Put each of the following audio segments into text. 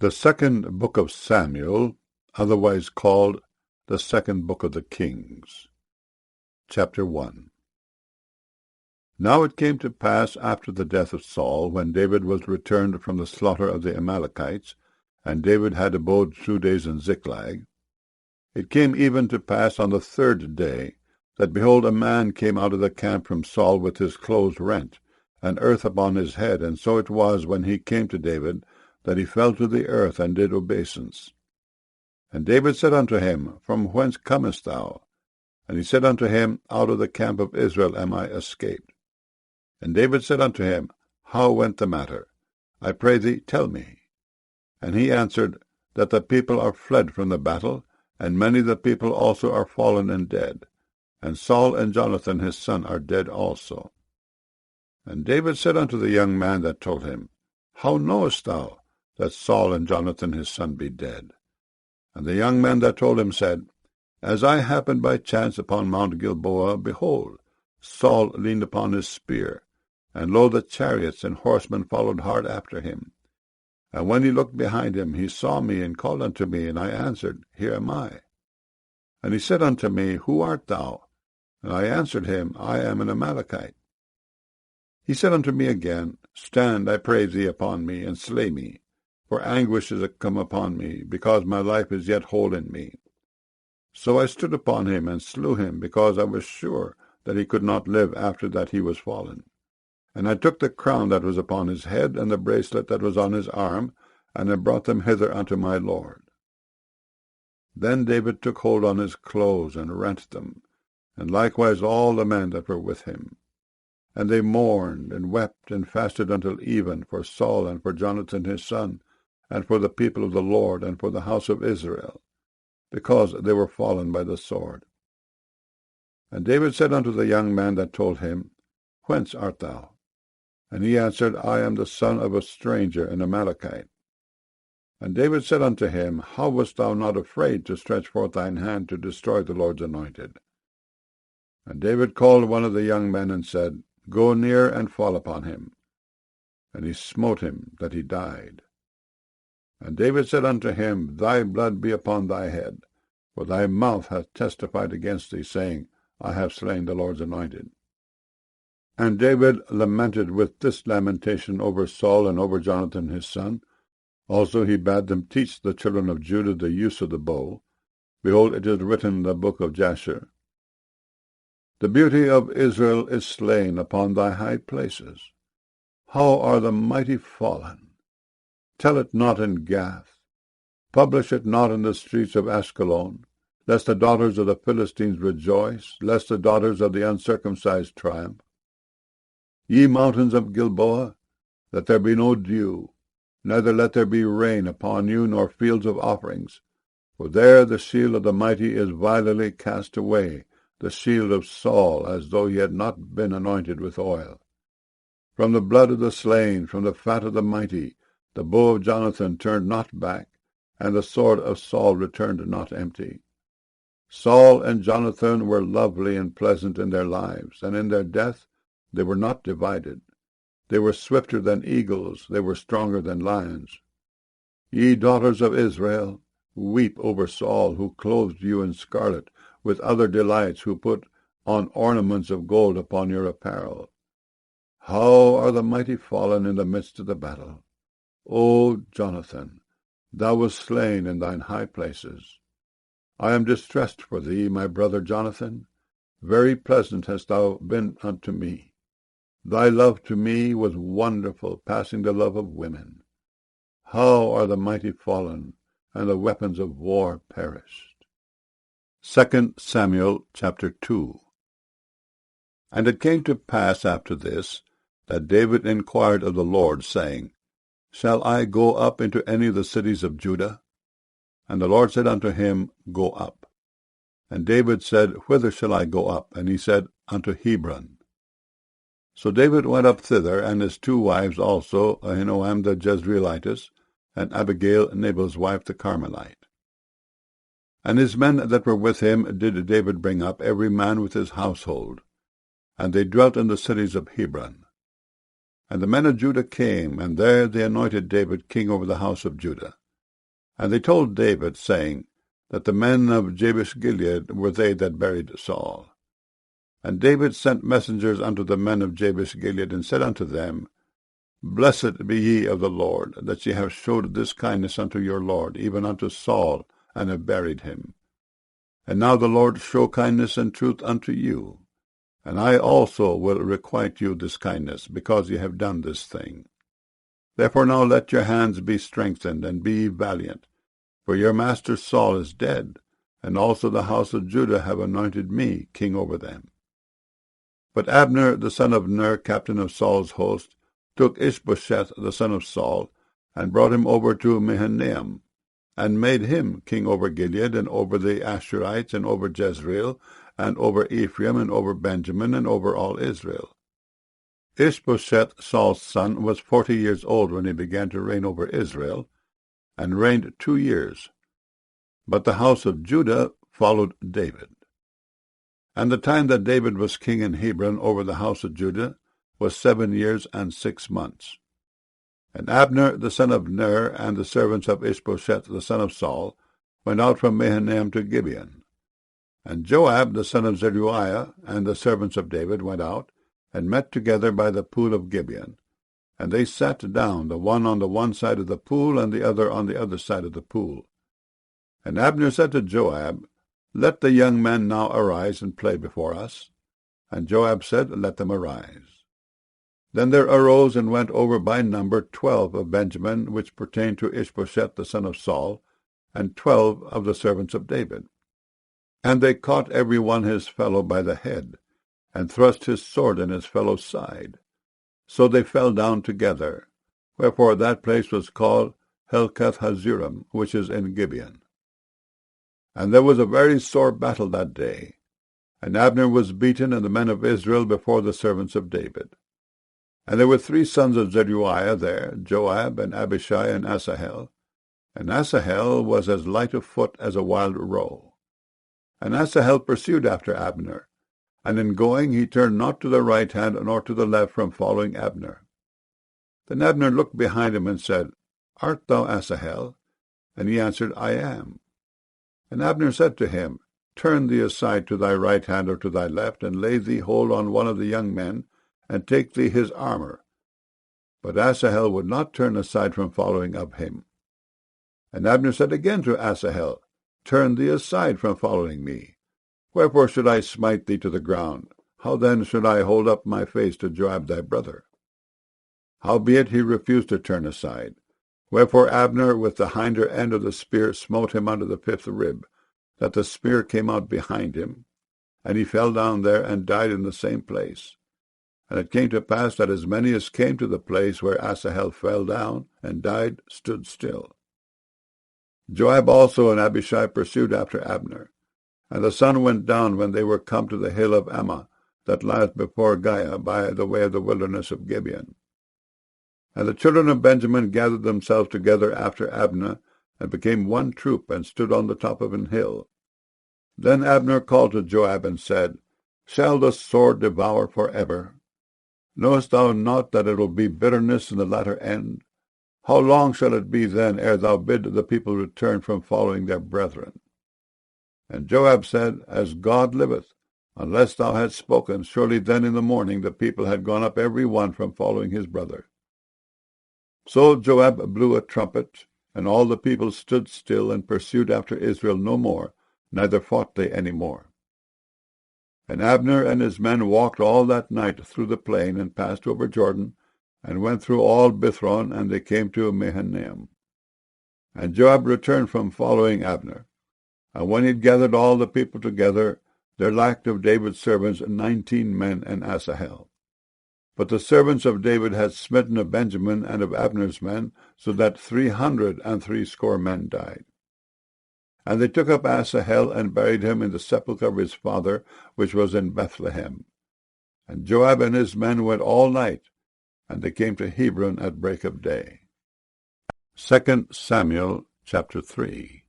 The second book of Samuel, otherwise called the second book of the Kings. Chapter 1. Now it came to pass after the death of Saul, when David was returned from the slaughter of the Amalekites, and David had abode 2 days in Ziklag, it came even to pass on the 3rd day, that, behold, a man came out of the camp from Saul with his clothes rent, and earth upon his head. And so it was, when he came to David, that he fell to the earth, and did obeisance. And David said unto him, From whence comest thou? And he said unto him, Out of the camp of Israel am I escaped. And David said unto him, How went the matter? I pray thee, tell me. And he answered, That the people are fled from the battle, and many of the people also are fallen and dead. And Saul and Jonathan his son are dead also. And David said unto the young man that told him, How knowest thou that Saul and Jonathan his son be dead? And the young man that told him said, As I happened by chance upon Mount Gilboa, behold, Saul leaned upon his spear, and lo, the chariots and horsemen followed hard after him. And when he looked behind him, he saw me, and called unto me, and I answered, Here am I. And he said unto me, Who art thou? And I answered him, I am an Amalekite. He said unto me again, Stand, I pray thee, upon me, and slay me, for anguish is come upon me, because my life is yet whole in me. So I stood upon him, and slew him, because I was sure that he could not live after that he was fallen. And I took the crown that was upon his head, and the bracelet that was on his arm, and I brought them hither unto my lord. Then David took hold on his clothes, and rent them, and likewise all the men that were with him. And they mourned, and wept, and fasted until even, for Saul, and for Jonathan his son, and for the people of the Lord, and for the house of Israel, because they were fallen by the sword. And David said unto the young man that told him, Whence art thou? And he answered, I am the son of a stranger, an Amalekite. And David said unto him, How wast thou not afraid to stretch forth thine hand to destroy the Lord's anointed? And David called one of the young men, and said, Go near and fall upon him. And he smote him, that he died. And David said unto him, Thy blood be upon thy head, for thy mouth hath testified against thee, saying, I have slain the Lord's anointed. And David lamented with this lamentation over Saul and over Jonathan his son. Also he bade them teach the children of Judah the use of the bow. Behold, it is written in the book of Jasher, The beauty of Israel is slain upon thy high places. How are the mighty fallen! Tell it not in Gath. Publish it not in the streets of Askelon, lest the daughters of the Philistines rejoice, lest the daughters of the uncircumcised triumph. Ye mountains of Gilboa, let there be no dew, neither let there be rain upon you, nor fields of offerings. For there the shield of the mighty is vilely cast away, the shield of Saul, as though he had not been anointed with oil. From the blood of the slain, from the fat of the mighty, the bow of Jonathan turned not back, and the sword of Saul returned not empty. Saul and Jonathan were lovely and pleasant in their lives, and in their death they were not divided. They were swifter than eagles, they were stronger than lions. Ye daughters of Israel, weep over Saul, who clothed you in scarlet, with other delights, who put on ornaments of gold upon your apparel. How are the mighty fallen in the midst of the battle! O Jonathan, thou wast slain in thine high places. I am distressed for thee, my brother Jonathan. Very pleasant hast thou been unto me. Thy love to me was wonderful, passing the love of women. How are the mighty fallen, and the weapons of war perished. 2 Samuel chapter 2. And it came to pass after this, that David inquired of the Lord, saying, Shall I go up into any of the cities of Judah? And the Lord said unto him, Go up. And David said, Whither shall I go up? And he said, Unto Hebron. So David went up thither, and his 2 wives also, Ahinoam the Jezreelitess, and Abigail Nabal's wife the Carmelite. And his men that were with him did David bring up, every man with his household. And they dwelt in the cities of Hebron. And the men of Judah came, and there they anointed David king over the house of Judah. And they told David, saying, that the men of Jabesh-Gilead were they that buried Saul. And David sent messengers unto the men of Jabesh-Gilead, and said unto them, Blessed be ye of the Lord, that ye have showed this kindness unto your Lord, even unto Saul, and have buried him. And now the Lord show kindness and truth unto you, and I also will requite you this kindness, because ye have done this thing. Therefore now let your hands be strengthened, and be ye valiant, for your master Saul is dead, and also the house of Judah have anointed me king over them. But Abner the son of Ner, captain of Saul's host, took Ishbosheth the son of Saul, and brought him over to Mahanaim, and made him king over Gilead, and over the Ashurites, and over Jezreel, and over Ephraim, and over Benjamin, and over all Israel. Ishbosheth, Saul's son, was 40 years old when he began to reign over Israel, and reigned 2 years. But the house of Judah followed David. And the time that David was king in Hebron over the house of Judah was 7 years and 6 months. And Abner the son of Ner, and the servants of Ishbosheth the son of Saul, went out from Mahanaim to Gibeon. And Joab the son of Zeruiah, and the servants of David, went out, and met together by the pool of Gibeon. And they sat down, the one on the one side of the pool, and the other on the other side of the pool. And Abner said to Joab, Let the young men now arise and play before us. And Joab said, Let them arise. Then there arose and went over by number 12 of Benjamin, which pertained to Ishbosheth the son of Saul, and 12 of the servants of David. And they caught every one his fellow by the head, and thrust his sword in his fellow's side. So they fell down together, wherefore that place was called Helkath-Hazurim, which is in Gibeon. And there was a very sore battle that day, and Abner was beaten, and the men of Israel before the servants of David. And there were 3 sons of Zeruiah there, Joab, and Abishai, and Asahel. And Asahel was as light of foot as a wild roe. And Asahel pursued after Abner, and in going he turned not to the right hand nor to the left from following Abner. Then Abner looked behind him and said, Art thou Asahel? And he answered, I am. And Abner said to him, Turn thee aside to thy right hand or to thy left, and lay thee hold on one of the young men, and take thee his armor. But Asahel would not turn aside from following of him. And Abner said again to Asahel, Turn thee aside from following me. Wherefore should I smite thee to the ground? How then should I hold up my face to Joab thy brother? Howbeit he refused to turn aside. Wherefore Abner with the hinder end of the spear smote him under the 5th rib, that the spear came out behind him, and he fell down there and died in the same place. And it came to pass that as many as came to the place where Asahel fell down and died stood still. Joab also and Abishai pursued after Abner. And the sun went down when they were come to the hill of Ammah, that lieth before Giah, by the way of the wilderness of Gibeon. And the children of Benjamin gathered themselves together after Abner, and became one troop, and stood on the top of an hill. Then Abner called to Joab, and said, Shall the sword devour for ever? Knowest thou not that it will be bitterness in the latter end? How long shall it be then ere thou bid the people return from following their brethren? And Joab said, As God liveth, unless thou hadst spoken, surely then in the morning the people had gone up every one from following his brother. So Joab blew a trumpet, and all the people stood still, and pursued after Israel no more, neither fought they any more. And Abner and his men walked all that night through the plain, and passed over Jordan, and went through all Bithron, and they came to Mahanaim. And Joab returned from following Abner. And when he had gathered all the people together, there lacked of David's servants 19 men and Asahel. But the servants of David had smitten of Benjamin and of Abner's men, so that 360 men died. And they took up Asahel, and buried him in the sepulchre of his father, which was in Bethlehem. And Joab and his men went all night, and they came to Hebron at break of day. 2 Samuel chapter 3.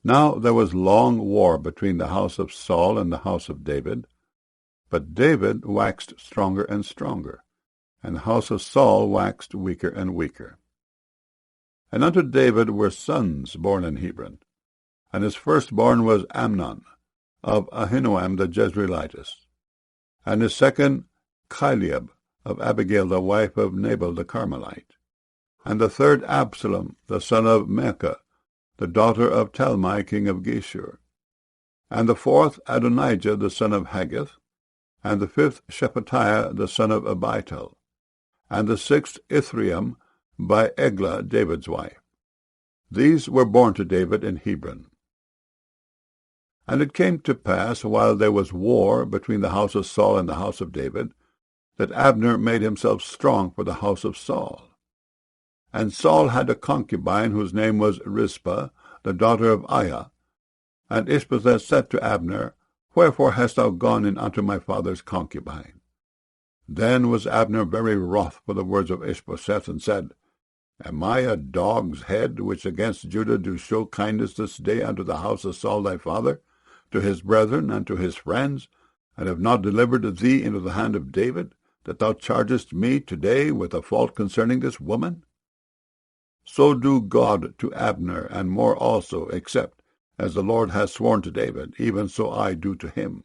Now there was long war between the house of Saul and the house of David. But David waxed stronger and stronger, and the house of Saul waxed weaker and weaker. And unto David were sons born in Hebron. And his firstborn was Amnon, of Ahinoam the Jezreelitess. And his second, Chileab, of Abigail the wife of Nabal the Carmelite. And the third, Absalom, the son of Maacah, the daughter of Talmai king of Geshur. And the fourth, Adonijah the son of Haggith. And the fifth, Shephatiah the son of Abital. And the sixth, Ithream, by Eglah David's wife. These were born to David in Hebron. And it came to pass, while there was war between the house of Saul and the house of David, that Abner made himself strong for the house of Saul. And Saul had a concubine whose name was Rizpah, the daughter of Aiah. And Ishbosheth said to Abner, Wherefore hast thou gone in unto my father's concubine? Then was Abner very wroth for the words of Ishbosheth, and said, Am I a dog's head, which against Judah do show kindness this day unto the house of Saul thy father, to his brethren and to his friends, and have not delivered thee into the hand of David, that thou chargest me today with a fault concerning this woman? So do God to Abner, and more also, except, as the Lord has sworn to David, even so I do to him,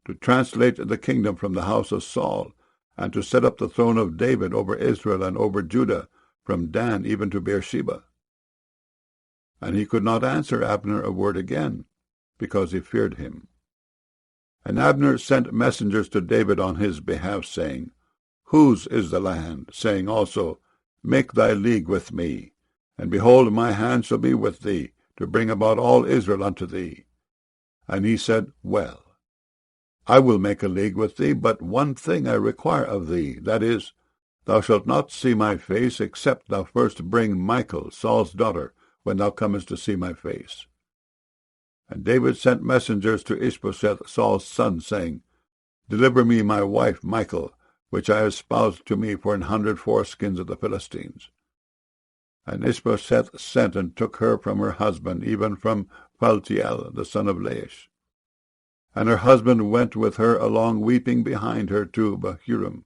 to translate the kingdom from the house of Saul, and to set up the throne of David over Israel and over Judah, from Dan even to Beersheba. And he could not answer Abner a word again, because he feared him. And Abner sent messengers to David on his behalf, saying, Whose is the land? Saying also, Make thy league with me, and behold, my hand shall be with thee, to bring about all Israel unto thee. And he said, Well, I will make a league with thee, but one thing I require of thee, that is, thou shalt not see my face, except thou first bring Michal, Saul's daughter, when thou comest to see my face. And David sent messengers to Ishbosheth, Saul's son, saying, Deliver me my wife Michal, which I espoused to me for 100 foreskins of the Philistines. And Ishbosheth sent and took her from her husband, even from Phaltiel, the son of Laish. And her husband went with her along, weeping behind her, to Bahurim.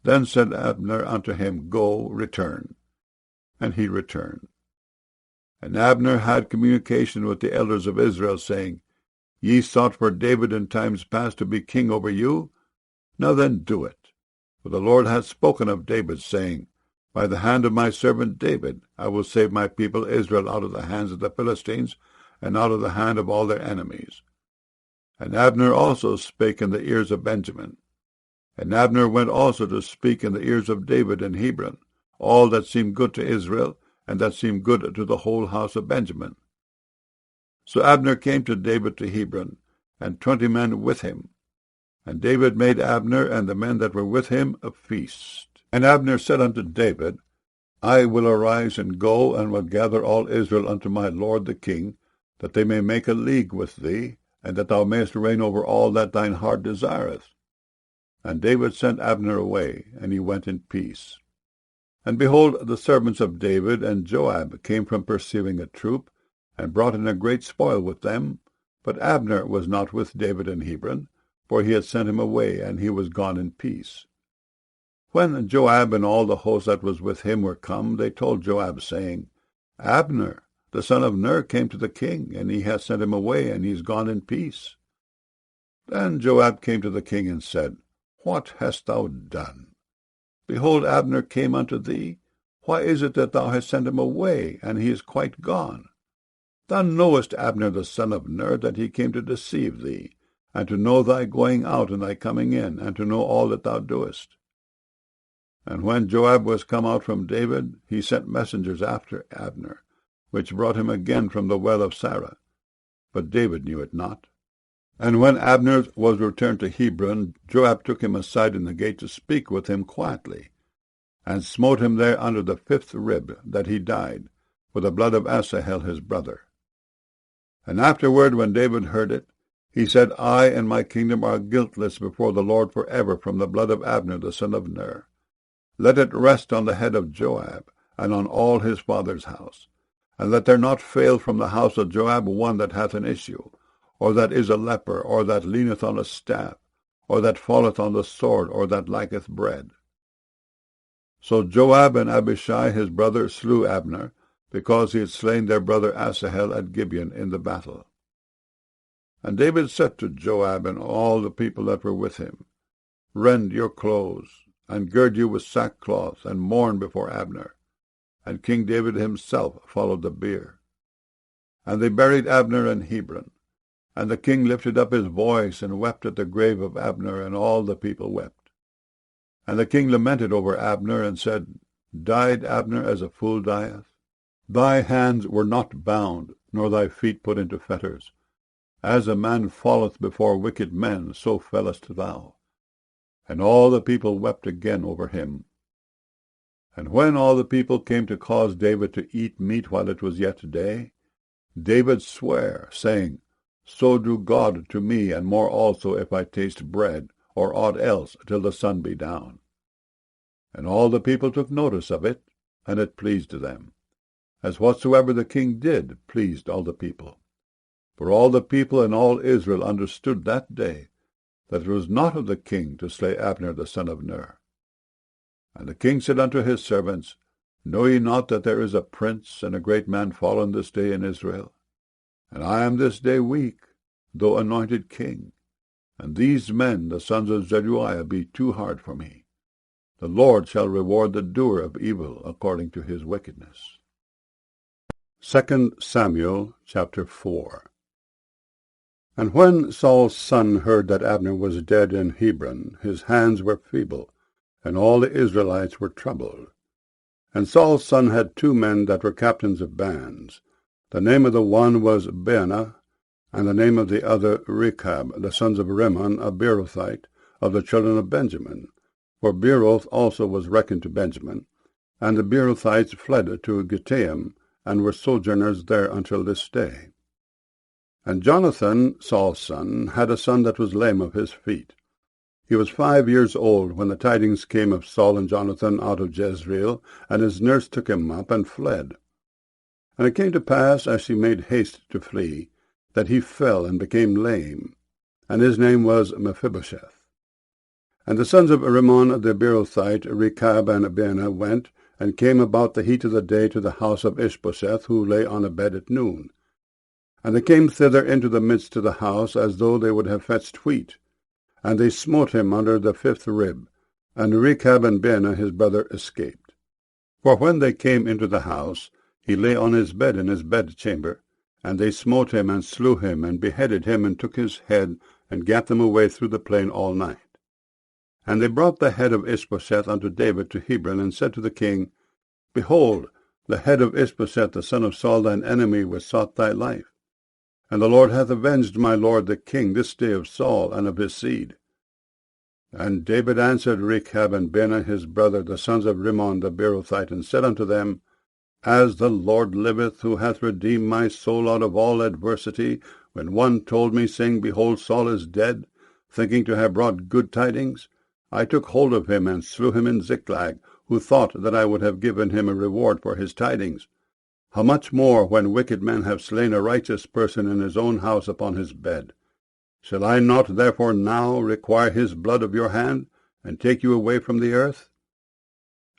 Then said Abner unto him, Go, return. And he returned. And Abner had communication with the elders of Israel, saying, Ye sought for David in times past to be king over you? Now then do it. For the Lord hath spoken of David, saying, By the hand of my servant David I will save my people Israel out of the hands of the Philistines, and out of the hand of all their enemies. And Abner also spake in the ears of Benjamin. And Abner went also to speak in the ears of David in Hebron, all that seemed good to Israel, and that seemed good to the whole house of Benjamin. So Abner came to David to Hebron, and 20 men with him. And David made Abner and the men that were with him a feast. And Abner said unto David, I will arise and go, and will gather all Israel unto my lord the king, that they may make a league with thee, and that thou mayest reign over all that thine heart desireth. And David sent Abner away, and he went in peace. And behold, the servants of David and Joab came from pursuing a troop, and brought in a great spoil with them. But Abner was not with David in Hebron, for he had sent him away, and he was gone in peace. When Joab and all the host that was with him were come, they told Joab, saying, Abner, the son of Ner, came to the king, and he hath sent him away, and he is gone in peace. Then Joab came to the king and said, What hast thou done? Behold, Abner came unto thee. Why is it that thou hast sent him away, and he is quite gone? Thou knowest Abner the son of Ner, that he came to deceive thee, and to know thy going out and thy coming in, and to know all that thou doest. And when Joab was come out from David, he sent messengers after Abner, which brought him again from the well of Sarah. But David knew it not. And when Abner was returned to Hebron, Joab took him aside in the gate to speak with him quietly, and smote him there under the 5th rib, that he died, for the blood of Asahel his brother. And afterward, when David heard it, he said, I and my kingdom are guiltless before the Lord forever from the blood of Abner the son of Ner. Let it rest on the head of Joab, and on all his father's house. And let there not fail from the house of Joab one that hath an issue, or that is a leper, or that leaneth on a staff, or that falleth on the sword, or that lacketh bread. So Joab and Abishai his brother slew Abner, because he had slain their brother Asahel at Gibeon in the battle. And David said to Joab and all the people that were with him, Rend your clothes, and gird you with sackcloth, and mourn before Abner. And King David himself followed the bier. And they buried Abner in Hebron. And the king lifted up his voice and wept at the grave of Abner, and all the people wept. And the king lamented over Abner, and said, Died Abner as a fool dieth? Thy hands were not bound, nor thy feet put into fetters. As a man falleth before wicked men, so fellest thou. And all the people wept again over him. And when all the people came to cause David to eat meat while it was yet day, David sware, saying, So do God to me, and more also, if I taste bread, or aught else, till the sun be down. And all the people took notice of it, and it pleased them. As whatsoever the king did pleased all the people. For all the people and all Israel understood that day that it was not of the king to slay Abner the son of Ner. And the king said unto his servants, Know ye not that there is a prince and a great man fallen this day in Israel? And I am this day weak, though anointed king. And these men, the sons of Zeruiah, be too hard for me. The Lord shall reward the doer of evil according to his wickedness. 2 Samuel chapter 4. And when Saul's son heard that Abner was dead in Hebron, his hands were feeble, and all the Israelites were troubled. And Saul's son had 2 men that were captains of bands. The name of the one was Baanah, and the name of the other Rechab, the sons of Rimmon, a Beerothite, of the children of Benjamin. For Beeroth also was reckoned to Benjamin. And the Beerothites fled to Gittaim, and were sojourners there until this day. And Jonathan, Saul's son, had a son that was lame of his feet. He was 5 years old when the tidings came of Saul and Jonathan out of Jezreel, and his nurse took him up and fled. And it came to pass, as she made haste to flee, that he fell and became lame, and his name was Mephibosheth. And the sons of Rimmon the Beerothite, Rechab and Baanah, went, and came about the heat of the day to the house of Ishbosheth, who lay on a bed at noon. And they came thither into the midst of the house, as though they would have fetched wheat. And they smote him under the 5th rib, and Rechab and Baanah his brother escaped. For when they came into the house, he lay on his bed in his bedchamber, and they smote him, and slew him, and beheaded him, and took his head, and gat them away through the plain all night. And they brought the head of Ishbosheth unto David to Hebron, and said to the king, Behold, the head of Ishbosheth the son of Saul thine enemy, which sought thy life. And the Lord hath avenged my lord the king this day of Saul and of his seed. And David answered Rechab and Baanah his brother, the sons of Rimmon the Beerothite, and said unto them, As the Lord liveth, who hath redeemed my soul out of all adversity, when one told me, saying, Behold, Saul is dead, thinking to have brought good tidings, I took hold of him, and slew him in Ziklag, who thought that I would have given him a reward for his tidings. How much more, when wicked men have slain a righteous person in his own house upon his bed? Shall I not therefore now require his blood of your hand, and take you away from the earth?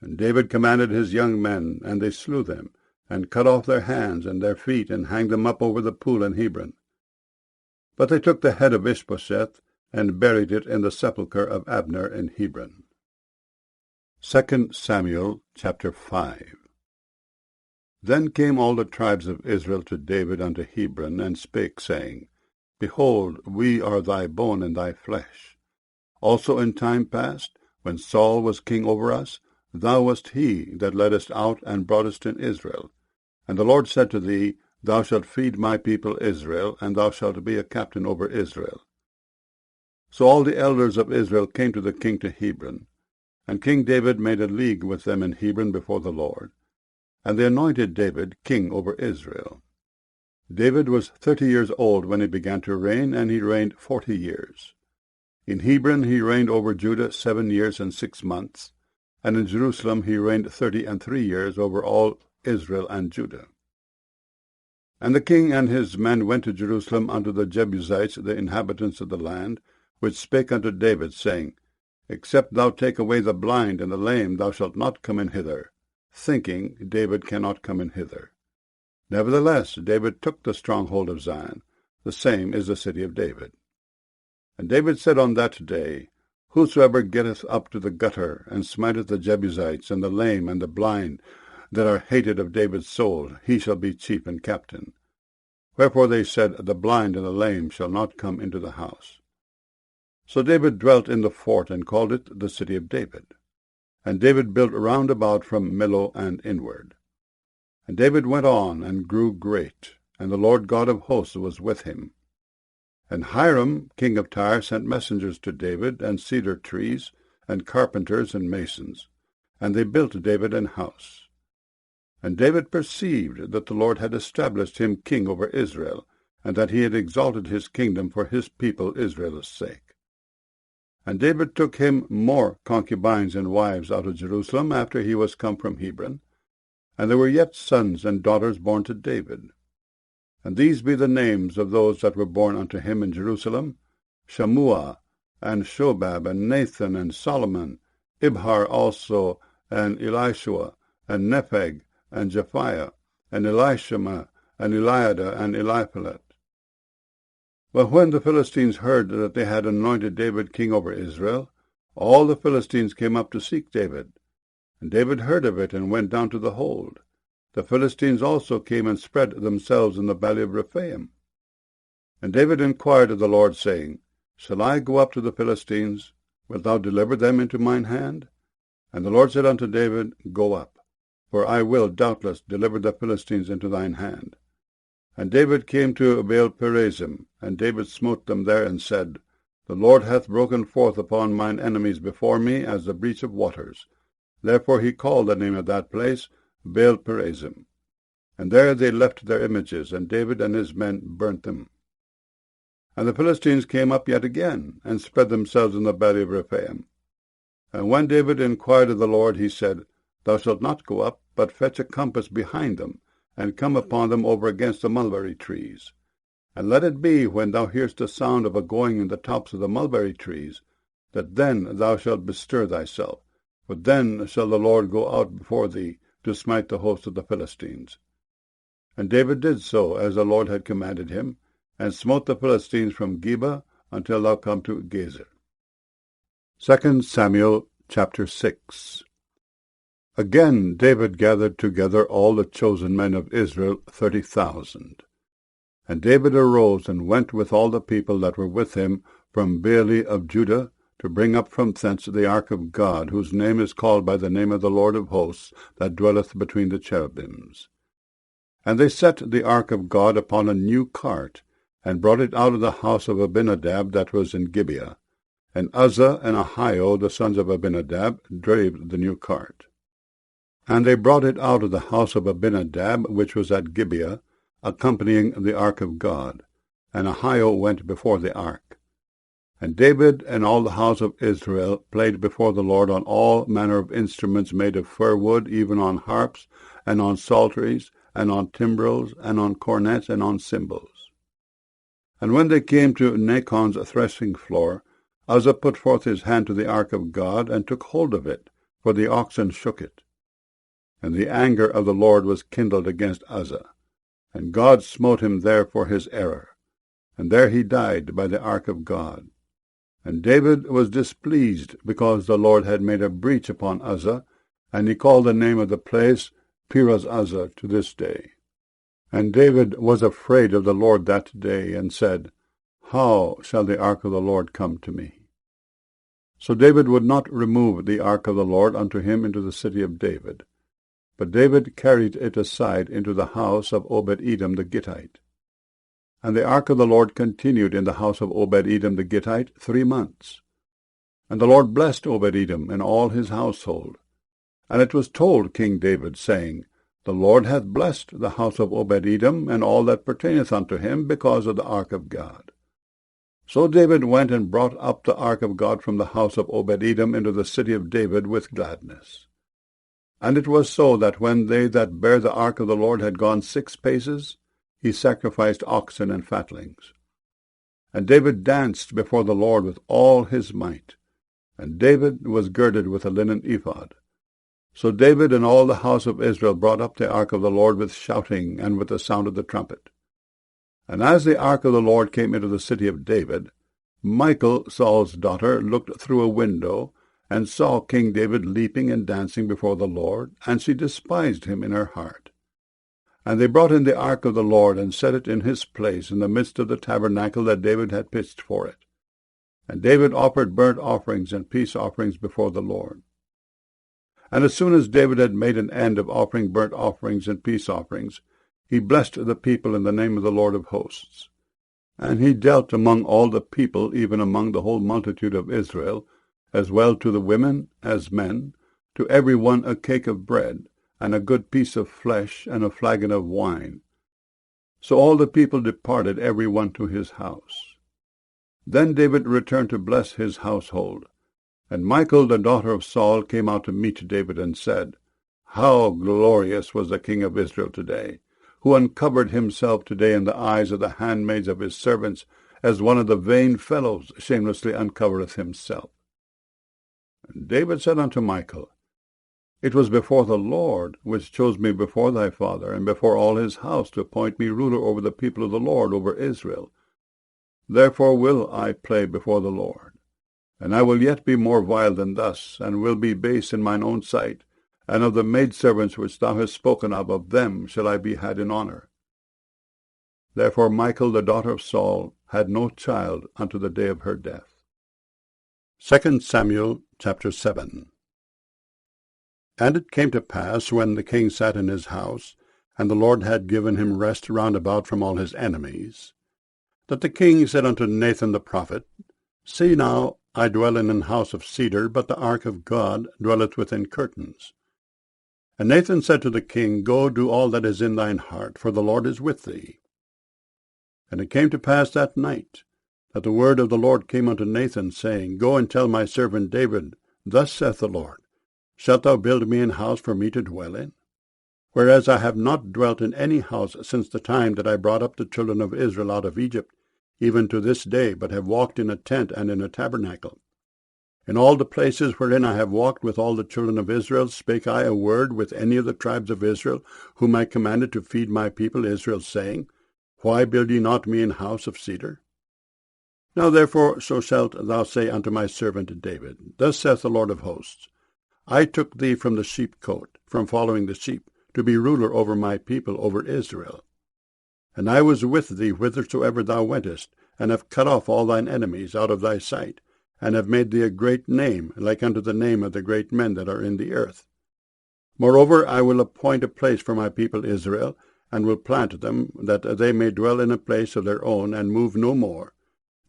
And David commanded his young men, and they slew them, and cut off their hands and their feet, and hanged them up over the pool in Hebron. But they took the head of Ishbosheth, and buried it in the sepulchre of Abner in Hebron. 2 Samuel chapter 5. Then came all the tribes of Israel to David unto Hebron, and spake, saying, Behold, we are thy bone and thy flesh. Also in time past, when Saul was king over us, thou wast he that leddest out and broughtest in Israel. And the Lord said to thee, Thou shalt feed my people Israel, and thou shalt be a captain over Israel. So all the elders of Israel came to the king to Hebron, and King David made a league with them in Hebron before the Lord. And they anointed David king over Israel. David was 30 years old when he began to reign, and he reigned 40 years. In Hebron he reigned over Judah 7 years and 6 months, and in Jerusalem he reigned 33 years over all Israel and Judah. And the king and his men went to Jerusalem unto the Jebusites, the inhabitants of the land, which spake unto David, saying, Except thou take away the blind and the lame, thou shalt not come in hither, thinking, David cannot come in hither. Nevertheless, David took the stronghold of Zion. The same is the city of David. And David said on that day, Whosoever getteth up to the gutter, and smiteth the Jebusites, and the lame, and the blind, that are hated of David's soul, he shall be chief and captain. Wherefore they said, The blind and the lame shall not come into the house. So David dwelt in the fort, and called it the city of David. And David built round about from Millo and inward. And David went on, and grew great, and the Lord God of hosts was with him. And Hiram, king of Tyre, sent messengers to David, and cedar trees, and carpenters and masons, and they built David an house. And David perceived that the Lord had established him king over Israel, and that he had exalted his kingdom for his people Israel's sake. And David took him more concubines and wives out of Jerusalem after he was come from Hebron, and there were yet sons and daughters born to David. And these be the names of those that were born unto him in Jerusalem, Shammua, and Shobab, and Nathan, and Solomon, Ibhar also, and Elishua, and Nepheg, and Japhiah, and Elishama, and Eliada, and Eliphalet. But when the Philistines heard that they had anointed David king over Israel, all the Philistines came up to seek David. And David heard of it, and went down to the hold. The Philistines also came and spread themselves in the valley of Rephaim. And David inquired of the Lord, saying, Shall I go up to the Philistines? Wilt thou deliver them into mine hand? And the Lord said unto David, Go up, for I will doubtless deliver the Philistines into thine hand. And David came to Baal-perazim, and David smote them there, and said, The Lord hath broken forth upon mine enemies before me as the breach of waters. Therefore he called the name of that place Baal-perazim. And there they left their images, and David and his men burnt them. And the Philistines came up yet again, and spread themselves in the valley of Rephaim. And when David inquired of the Lord, he said, Thou shalt not go up, but fetch a compass behind them, and come upon them over against the mulberry trees. And let it be, when thou hearest the sound of a going in the tops of the mulberry trees, that then thou shalt bestir thyself. For then shall the Lord go out before thee to smite the host of the Philistines. And David did so, as the Lord had commanded him, and smote the Philistines from Geba until thou come to Gezer. 2 Samuel chapter 6. Again David gathered together all the chosen men of Israel, 30,000. And David arose and went with all the people that were with him from Baale of Judah, to bring up from thence the ark of God, whose name is called by the name of the Lord of hosts, that dwelleth between the cherubims. And they set the ark of God upon a new cart, and brought it out of the house of Abinadab that was in Gibeah. And Uzzah and Ahio, the sons of Abinadab, drave the new cart. And they brought it out of the house of Abinadab, which was at Gibeah, accompanying the ark of God. And Ahio went before the ark. And David and all the house of Israel played before the Lord on all manner of instruments made of fir wood, even on harps, and on psalteries, and on timbrels, and on cornets, and on cymbals. And when they came to Nachon's threshing floor, Uzzah put forth his hand to the ark of God, and took hold of it, for the oxen shook it. And the anger of the Lord was kindled against Uzzah, and God smote him there for his error. And there he died by the ark of God. And David was displeased, because the Lord had made a breach upon Uzzah, and he called the name of the place Perez-Uzzah to this day. And David was afraid of the Lord that day, and said, How shall the ark of the Lord come to me? So David would not remove the ark of the Lord unto him into the city of David, but David carried it aside into the house of Obed-Edom the Gittite. And the ark of the Lord continued in the house of Obed-Edom the Gittite 3 months. And the Lord blessed Obed-Edom and all his household. And it was told King David, saying, The Lord hath blessed the house of Obed-Edom and all that pertaineth unto him, because of the ark of God. So David went and brought up the ark of God from the house of Obed-Edom into the city of David with gladness. And it was so that when they that bare the ark of the Lord had gone 6 paces, he sacrificed oxen and fatlings. And David danced before the Lord with all his might. And David was girded with a linen ephod. So David and all the house of Israel brought up the ark of the Lord with shouting and with the sound of the trumpet. And as the ark of the Lord came into the city of David, Michal, Saul's daughter, looked through a window, and saw King David leaping and dancing before the Lord, and she despised him in her heart. And they brought in the ark of the Lord, and set it in his place in the midst of the tabernacle that David had pitched for it. And David offered burnt offerings and peace offerings before the Lord. And as soon as David had made an end of offering burnt offerings and peace offerings, he blessed the people in the name of the Lord of hosts. And he dealt among all the people, even among the whole multitude of Israel, as well to the women as men, to every one a cake of bread, and a good piece of flesh, and a flagon of wine. So all the people departed, every one to his house. Then David returned to bless his household. And Michal, the daughter of Saul, came out to meet David, and said, How glorious was the king of Israel today, who uncovered himself today in the eyes of the handmaids of his servants, as one of the vain fellows shamelessly uncovereth himself. And David said unto Michal, It was before the Lord, which chose me before thy father, and before all his house, to appoint me ruler over the people of the Lord, over Israel. Therefore will I play before the Lord. And I will yet be more vile than thus, and will be base in mine own sight, and of the maidservants which thou hast spoken of them shall I be had in honour. Therefore Michal, the daughter of Saul, had no child unto the day of her death. 2 Samuel chapter 7. And it came to pass, when the king sat in his house, and the Lord had given him rest round about from all his enemies, that the king said unto Nathan the prophet, See now, I dwell in an house of cedar, but the ark of God dwelleth within curtains. And Nathan said to the king, Go, do all that is in thine heart, for the Lord is with thee. And it came to pass that night, that the word of the Lord came unto Nathan, saying, Go and tell my servant David, Thus saith the Lord, Shalt thou build me an house for me to dwell in? Whereas I have not dwelt in any house since the time that I brought up the children of Israel out of Egypt, even to this day, but have walked in a tent and in a tabernacle. In all the places wherein I have walked with all the children of Israel, spake I a word with any of the tribes of Israel, whom I commanded to feed my people Israel, saying, Why build ye not me an house of cedar? Now therefore so shalt thou say unto my servant David, Thus saith the Lord of hosts, I took thee from the sheepcote, from following the sheep, to be ruler over my people, over Israel. And I was with thee whithersoever thou wentest, and have cut off all thine enemies out of thy sight, and have made thee a great name, like unto the name of the great men that are in the earth. Moreover, I will appoint a place for my people Israel, and will plant them, that they may dwell in a place of their own, and move no more.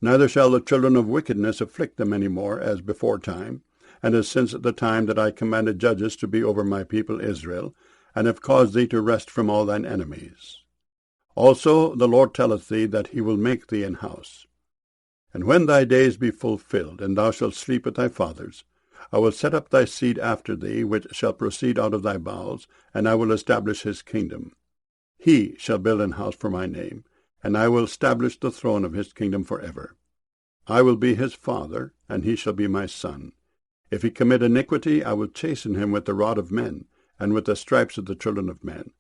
Neither shall the children of wickedness afflict them any more, as before time, and as since the time that I commanded judges to be over my people Israel, and have caused thee to rest from all thine enemies. Also the Lord telleth thee that he will make thee an house. And when thy days be fulfilled, and thou shalt sleep with thy fathers, I will set up thy seed after thee, which shall proceed out of thy bowels, and I will establish his kingdom. He shall build an house for my name, and I will establish the throne of his kingdom for ever. I will be his father, and he shall be my son. If he commit iniquity, I will chasten him with the rod of men, and with the stripes of the children of men.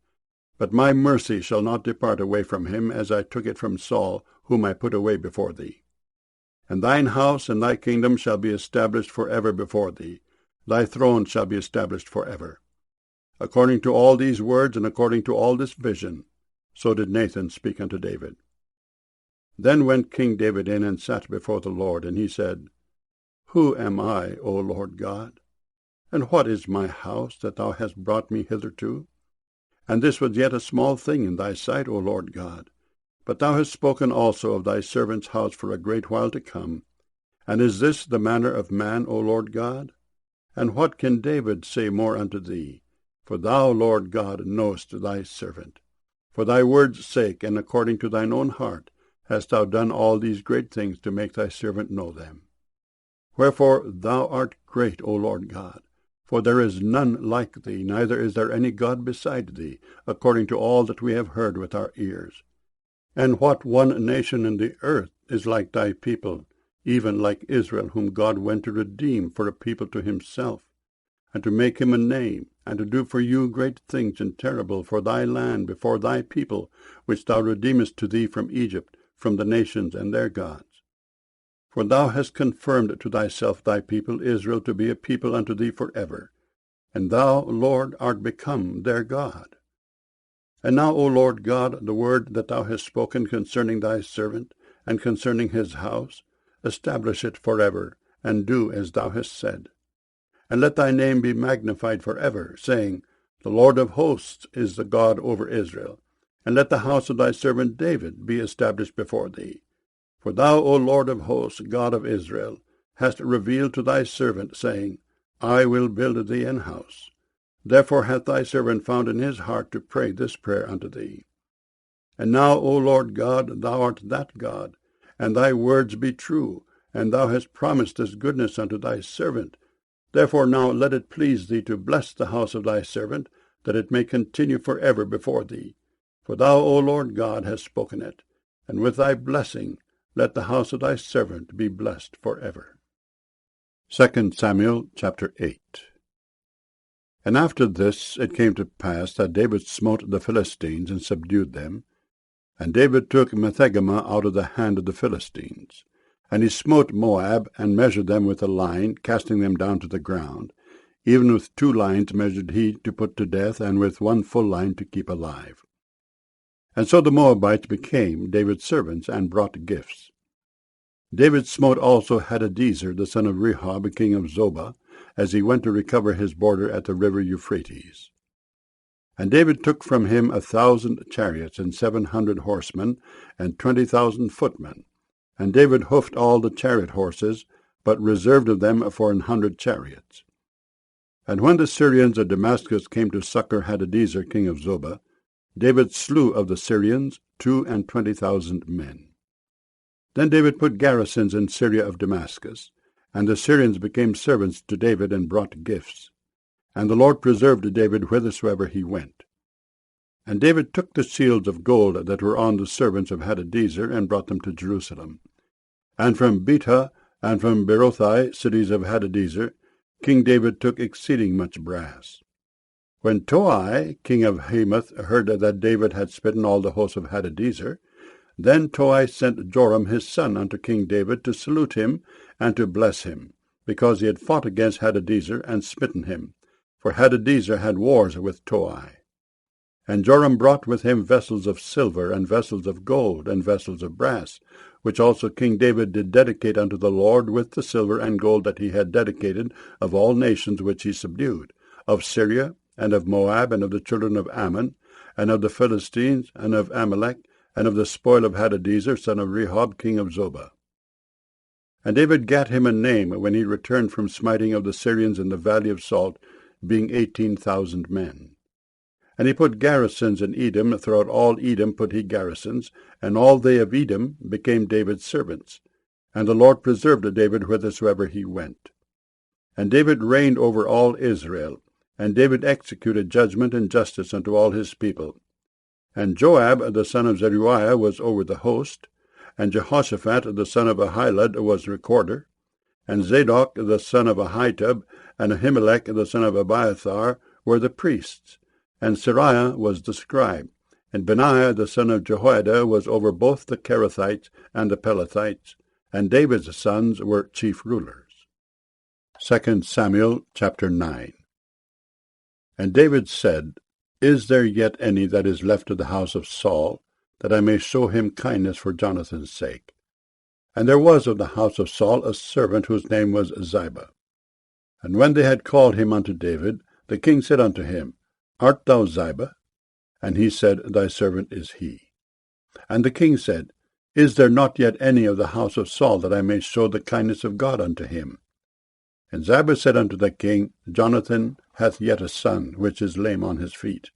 But my mercy shall not depart away from him, as I took it from Saul, whom I put away before thee. And thine house and thy kingdom shall be established for ever before thee. Thy throne shall be established for ever. According to all these words, and according to all this vision, so did Nathan speak unto David. Then went King David in and sat before the Lord, and he said, Who am I, O Lord God? And what is my house, that thou hast brought me hitherto? And this was yet a small thing in thy sight, O Lord God. But thou hast spoken also of thy servant's house for a great while to come. And is this the manner of man, O Lord God? And what can David say more unto thee? For thou, Lord God, knowest thy servant. For thy word's sake, and according to thine own heart, hast thou done all these great things to make thy servant know them. Wherefore thou art great, O Lord God. For there is none like thee, neither is there any God beside thee, according to all that we have heard with our ears. And what one nation in the earth is like thy people, even like Israel, whom God went to redeem for a people to himself? and to make him a name, and to do for you great things and terrible for thy land before thy people, which thou redeemest to thee from Egypt, from the nations and their gods. For thou hast confirmed to thyself thy people Israel to be a people unto thee for ever, and thou, Lord, art become their God. And now, O Lord God, the word that thou hast spoken concerning thy servant, and concerning his house, establish it forever, and do as thou hast said. And let thy name be magnified forever, saying, The Lord of hosts is the God over Israel. And let the house of thy servant David be established before thee. For thou, O Lord of hosts, God of Israel, hast revealed to thy servant, saying, I will build thee an house. Therefore hath thy servant found in his heart to pray this prayer unto thee. And now, O Lord God, thou art that God, and thy words be true, and thou hast promised this goodness unto thy servant. Therefore now let it please thee to bless the house of thy servant, that it may continue for ever before thee. For thou, O Lord God, hast spoken it, and with thy blessing let the house of thy servant be blessed for ever. 2 Samuel chapter 8. And after this it came to pass that David smote the Philistines and subdued them. And David took Methegama out of the hand of the Philistines. And he smote Moab, and measured them with a line, casting them down to the ground. Even with 2 lines measured he to put to death, and with 1 full line to keep alive. And so the Moabites became David's servants, and brought gifts. David smote also Hadadezer, the son of Rehob, king of Zobah, as he went to recover his border at the river Euphrates. And David took from him 1,000 chariots, and 700 horsemen, and 20,000 footmen. And David hoofed all the chariot horses, but reserved of them for 100 chariots. And when the Syrians of Damascus came to succor Hadadezer, king of Zobah, David slew of the Syrians 22,000 men. Then David put garrisons in Syria of Damascus, and the Syrians became servants to David and brought gifts. And the Lord preserved David whithersoever he went. And David took the shields of gold that were on the servants of Hadadezer, and brought them to Jerusalem. And from Betah and from Berothai, cities of Hadadezer, King David took exceeding much brass. When Toi, king of Hamath, heard that David had smitten all the hosts of Hadadezer, then Toi sent Joram his son unto King David to salute him and to bless him, because he had fought against Hadadezer and smitten him. For Hadadezer had wars with Toi. And Joram brought with him vessels of silver, and vessels of gold, and vessels of brass, which also King David did dedicate unto the Lord with the silver and gold that he had dedicated of all nations which he subdued, of Syria, and of Moab, and of the children of Ammon, and of the Philistines, and of Amalek, and of the spoil of Hadadezer, son of Rehob, king of Zobah. And David gat him a name when he returned from smiting of the Syrians in the valley of Salt, being 18,000 men. And he put garrisons in Edom, throughout all Edom put he garrisons, and all they of Edom became David's servants. And the Lord preserved David whithersoever he went. And David reigned over all Israel, and David executed judgment and justice unto all his people. And Joab the son of Zeruiah was over the host, and Jehoshaphat the son of Ahilud was recorder, and Zadok the son of Ahitub, and Ahimelech the son of Abiathar were the priests, and Seraiah was the scribe, and Benaiah the son of Jehoiada was over both the Kerethites and the Pelethites, and David's sons were chief rulers. 2 Samuel chapter 9. And David said, Is there yet any that is left of the house of Saul, that I may show him kindness for Jonathan's sake? And there was of the house of Saul a servant whose name was Ziba. And when they had called him unto David, the king said unto him, Art thou Ziba? And he said, Thy servant is he. And the king said, Is there not yet any of the house of Saul, that I may show the kindness of God unto him? And Ziba said unto the king, Jonathan hath yet a son, which is lame on his feet.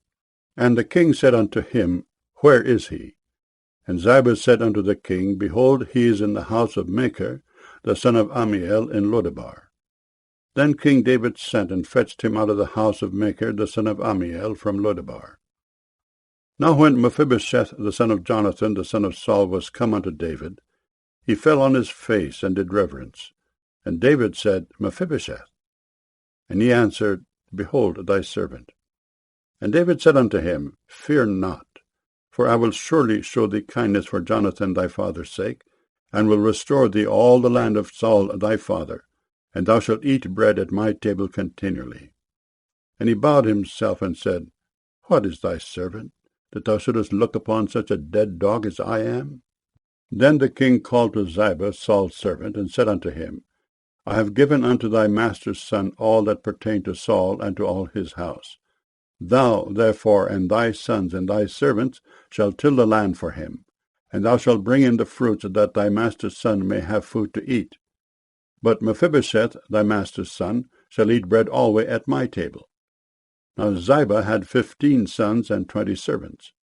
And the king said unto him, Where is he? And Ziba said unto the king, Behold, he is in the house of Machir, the son of Ammiel, in Lodebar. Then King David sent and fetched him out of the house of Machir, the son of Ammiel, from Lodebar. Now when Mephibosheth, the son of Jonathan, the son of Saul, was come unto David, he fell on his face and did reverence. And David said, Mephibosheth. And he answered, Behold thy servant. And David said unto him, Fear not, for I will surely show thee kindness for Jonathan thy father's sake, and will restore thee all the land of Saul thy father, and thou shalt eat bread at my table continually. And he bowed himself and said, What is thy servant, that thou shouldest look upon such a dead dog as I am? Then the king called to Ziba, Saul's servant, and said unto him, I have given unto thy master's son all that pertained to Saul and to all his house. Thou, therefore, and thy sons and thy servants shall till the land for him, and thou shalt bring in the fruits, that thy master's son may have food to eat. But Mephibosheth, thy master's son, shall eat bread alway at my table. Now Ziba had 15 sons and 20 servants.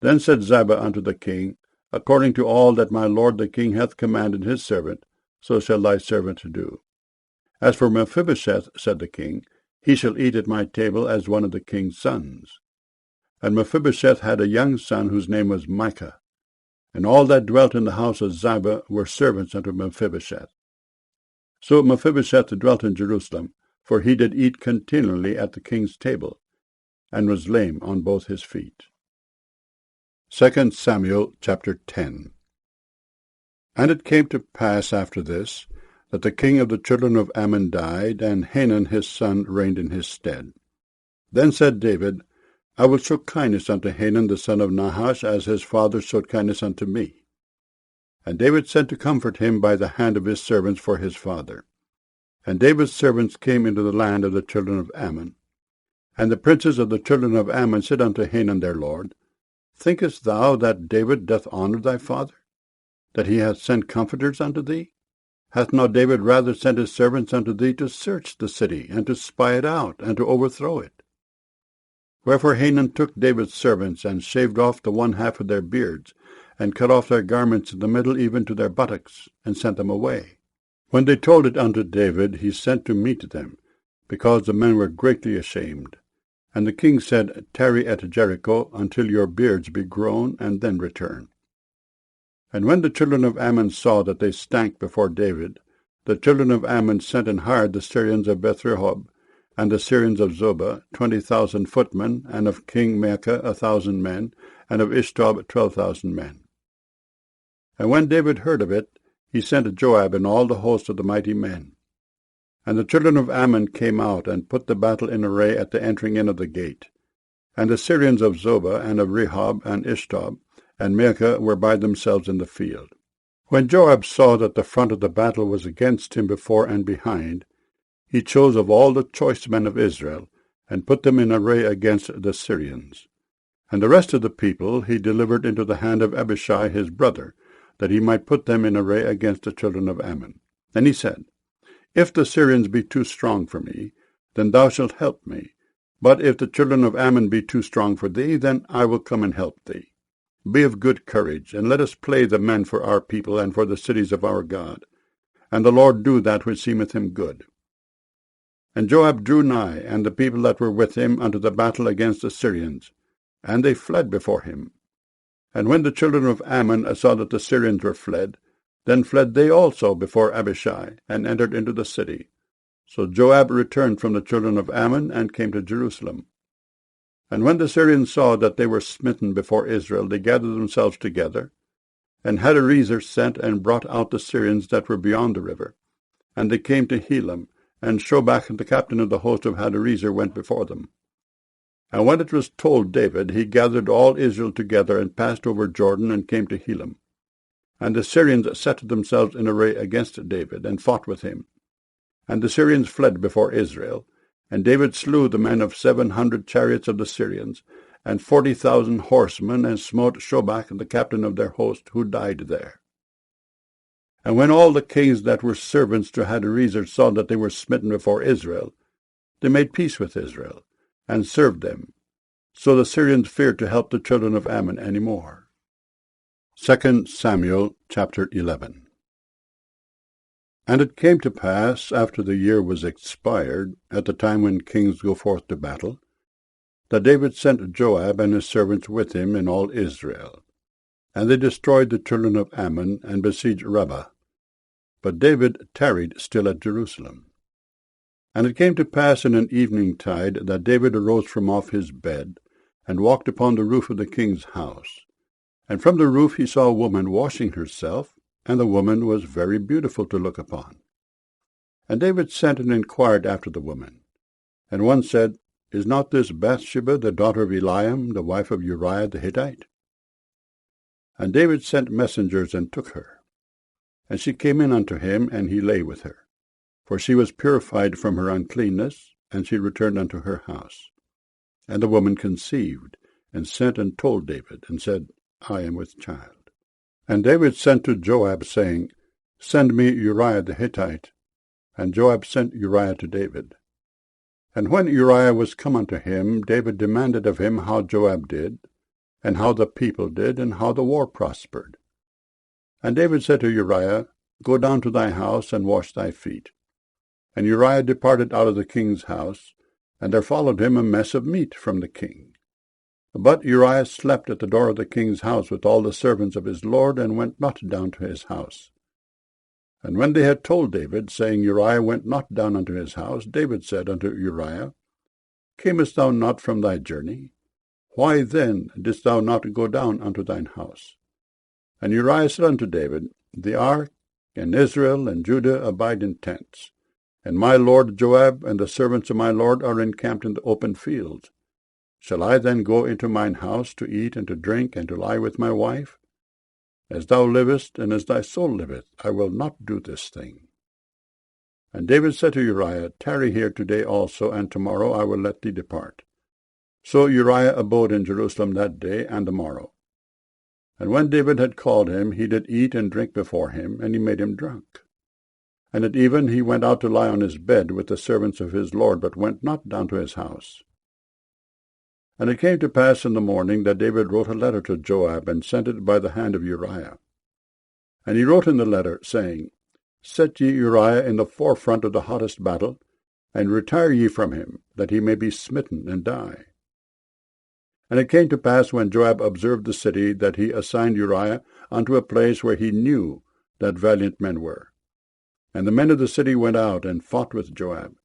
Then said Ziba unto the king, According to all that my lord the king hath commanded his servant, so shall thy servant do. As for Mephibosheth, said the king, he shall eat at my table as one of the king's sons. And Mephibosheth had a young son whose name was Micah. And all that dwelt in the house of Ziba were servants unto Mephibosheth. So Mephibosheth dwelt in Jerusalem, for he did eat continually at the king's table, and was lame on both his feet. 2 Samuel chapter 10. And it came to pass after this, that the king of the children of Ammon died, and Hanun his son reigned in his stead. Then said David, I will show kindness unto Hanun the son of Nahash, as his father showed kindness unto me. And David sent to comfort him by the hand of his servants for his father. And David's servants came into the land of the children of Ammon. And the princes of the children of Ammon said unto Hanun their lord, Thinkest thou that David doth honour thy father, that he hath sent comforters unto thee? Hath not David rather sent his servants unto thee to search the city, and to spy it out, and to overthrow it? Wherefore Hanun took David's servants, and shaved off the one half of their beards, and cut off their garments in the middle even to their buttocks, and sent them away. When they told it unto David, he sent to meet them, because the men were greatly ashamed. And the king said, Tarry at Jericho until your beards be grown, and then return. And when the children of Ammon saw that they stank before David, the children of Ammon sent and hired the Syrians of Beth-rehob, and the Syrians of Zobah, 20,000 footmen, and of King Maacah 1,000 men, and of Ishtob 12,000 men. And when David heard of it, he sent Joab and all the host of the mighty men. And the children of Ammon came out, and put the battle in array at the entering in of the gate. And the Syrians of Zobah, and of Rehob, and Ishtob, and Maacah were by themselves in the field. When Joab saw that the front of the battle was against him before and behind, he chose of all the choice men of Israel, and put them in array against the Syrians. And the rest of the people he delivered into the hand of Abishai his brother, that he might put them in array against the children of Ammon. And he said, If the Syrians be too strong for me, then thou shalt help me. But if the children of Ammon be too strong for thee, then I will come and help thee. Be of good courage, and let us play the men for our people and for the cities of our God. And the Lord do that which seemeth him good. And Joab drew nigh, and the people that were with him, unto the battle against the Syrians, and they fled before him. And when the children of Ammon saw that the Syrians were fled, then fled they also before Abishai, and entered into the city. So Joab returned from the children of Ammon, and came to Jerusalem. And when the Syrians saw that they were smitten before Israel, they gathered themselves together. And Hadarezer sent and brought out the Syrians that were beyond the river. And they came to Helam, and Shobach, the captain of the host of Hadarezer, went before them. And when it was told David, he gathered all Israel together, and passed over Jordan, and came to Helam. And the Syrians set themselves in array against David, and fought with him. And the Syrians fled before Israel, and David slew the men of 700 chariots of the Syrians, and 40,000 horsemen, and smote Shobach, the captain of their host, who died there. And when all the kings that were servants to Hadarezer saw that they were smitten before Israel, they made peace with Israel, and served them. So the Syrians feared to help the children of Ammon any more. 2 Samuel chapter 11. And it came to pass, after the year was expired, at the time when kings go forth to battle, that David sent Joab and his servants with him in all Israel. And they destroyed the children of Ammon, and besieged Rabbah. But David tarried still at Jerusalem. And it came to pass in an eventide that David arose from off his bed, and walked upon the roof of the king's house. And from the roof he saw a woman washing herself, and the woman was very beautiful to look upon. And David sent and inquired after the woman. And one said, Is not this Bathsheba the daughter of Eliam, the wife of Uriah the Hittite? And David sent messengers and took her. And she came in unto him, and he lay with her. For she was purified from her uncleanness, and she returned unto her house. And the woman conceived, and sent and told David, and said, I am with child. And David sent to Joab, saying, Send me Uriah the Hittite. And Joab sent Uriah to David. And when Uriah was come unto him, David demanded of him how Joab did, and how the people did, and how the war prospered. And David said to Uriah, Go down to thy house, and wash thy feet. And Uriah departed out of the king's house, and there followed him a mess of meat from the king. But Uriah slept at the door of the king's house with all the servants of his lord, and went not down to his house. And when they had told David, saying, Uriah went not down unto his house, David said unto Uriah, Camest thou not from thy journey? Why then didst thou not go down unto thine house? And Uriah said unto David, The ark, and Israel, and Judah abide in tents. And my lord Joab and the servants of my lord are encamped in the open fields. Shall I then go into mine house to eat and to drink and to lie with my wife? As thou livest, and as thy soul liveth, I will not do this thing. And David said to Uriah, Tarry here today also, and tomorrow I will let thee depart. So Uriah abode in Jerusalem that day and the morrow. And when David had called him, he did eat and drink before him, and he made him drunk. And at even he went out to lie on his bed with the servants of his lord, but went not down to his house. And it came to pass in the morning that David wrote a letter to Joab, and sent it by the hand of Uriah. And he wrote in the letter, saying, Set ye Uriah in the forefront of the hottest battle, and retire ye from him, that he may be smitten and die. And it came to pass, when Joab observed the city, that he assigned Uriah unto a place where he knew that valiant men were. And the men of the city went out and fought with Joab.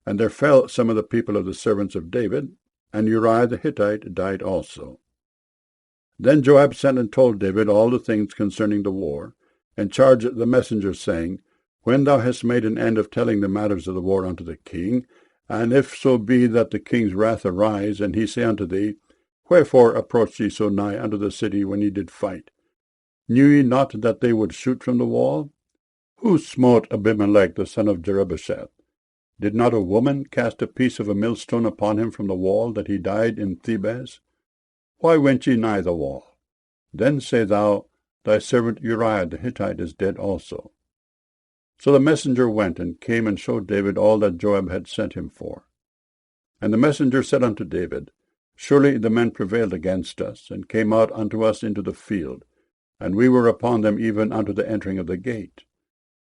And there fell some of the people of the servants of David, and Uriah the Hittite died also. Then Joab sent and told David all the things concerning the war, and charged the messengers, saying, When thou hast made an end of telling the matters of the war unto the king, and if so be that the king's wrath arise, and he say unto thee, Wherefore approached ye so nigh unto the city when ye did fight? Knew ye not that they would shoot from the wall? Who smote Abimelech the son of Jerubbesheth? Did not a woman cast a piece of a millstone upon him from the wall, that he died in Thebez? Why went ye nigh the wall? Then say thou, Thy servant Uriah the Hittite is dead also. So the messenger went, and came and showed David all that Joab had sent him for. And the messenger said unto David, Surely the men prevailed against us, and came out unto us into the field, and we were upon them even unto the entering of the gate.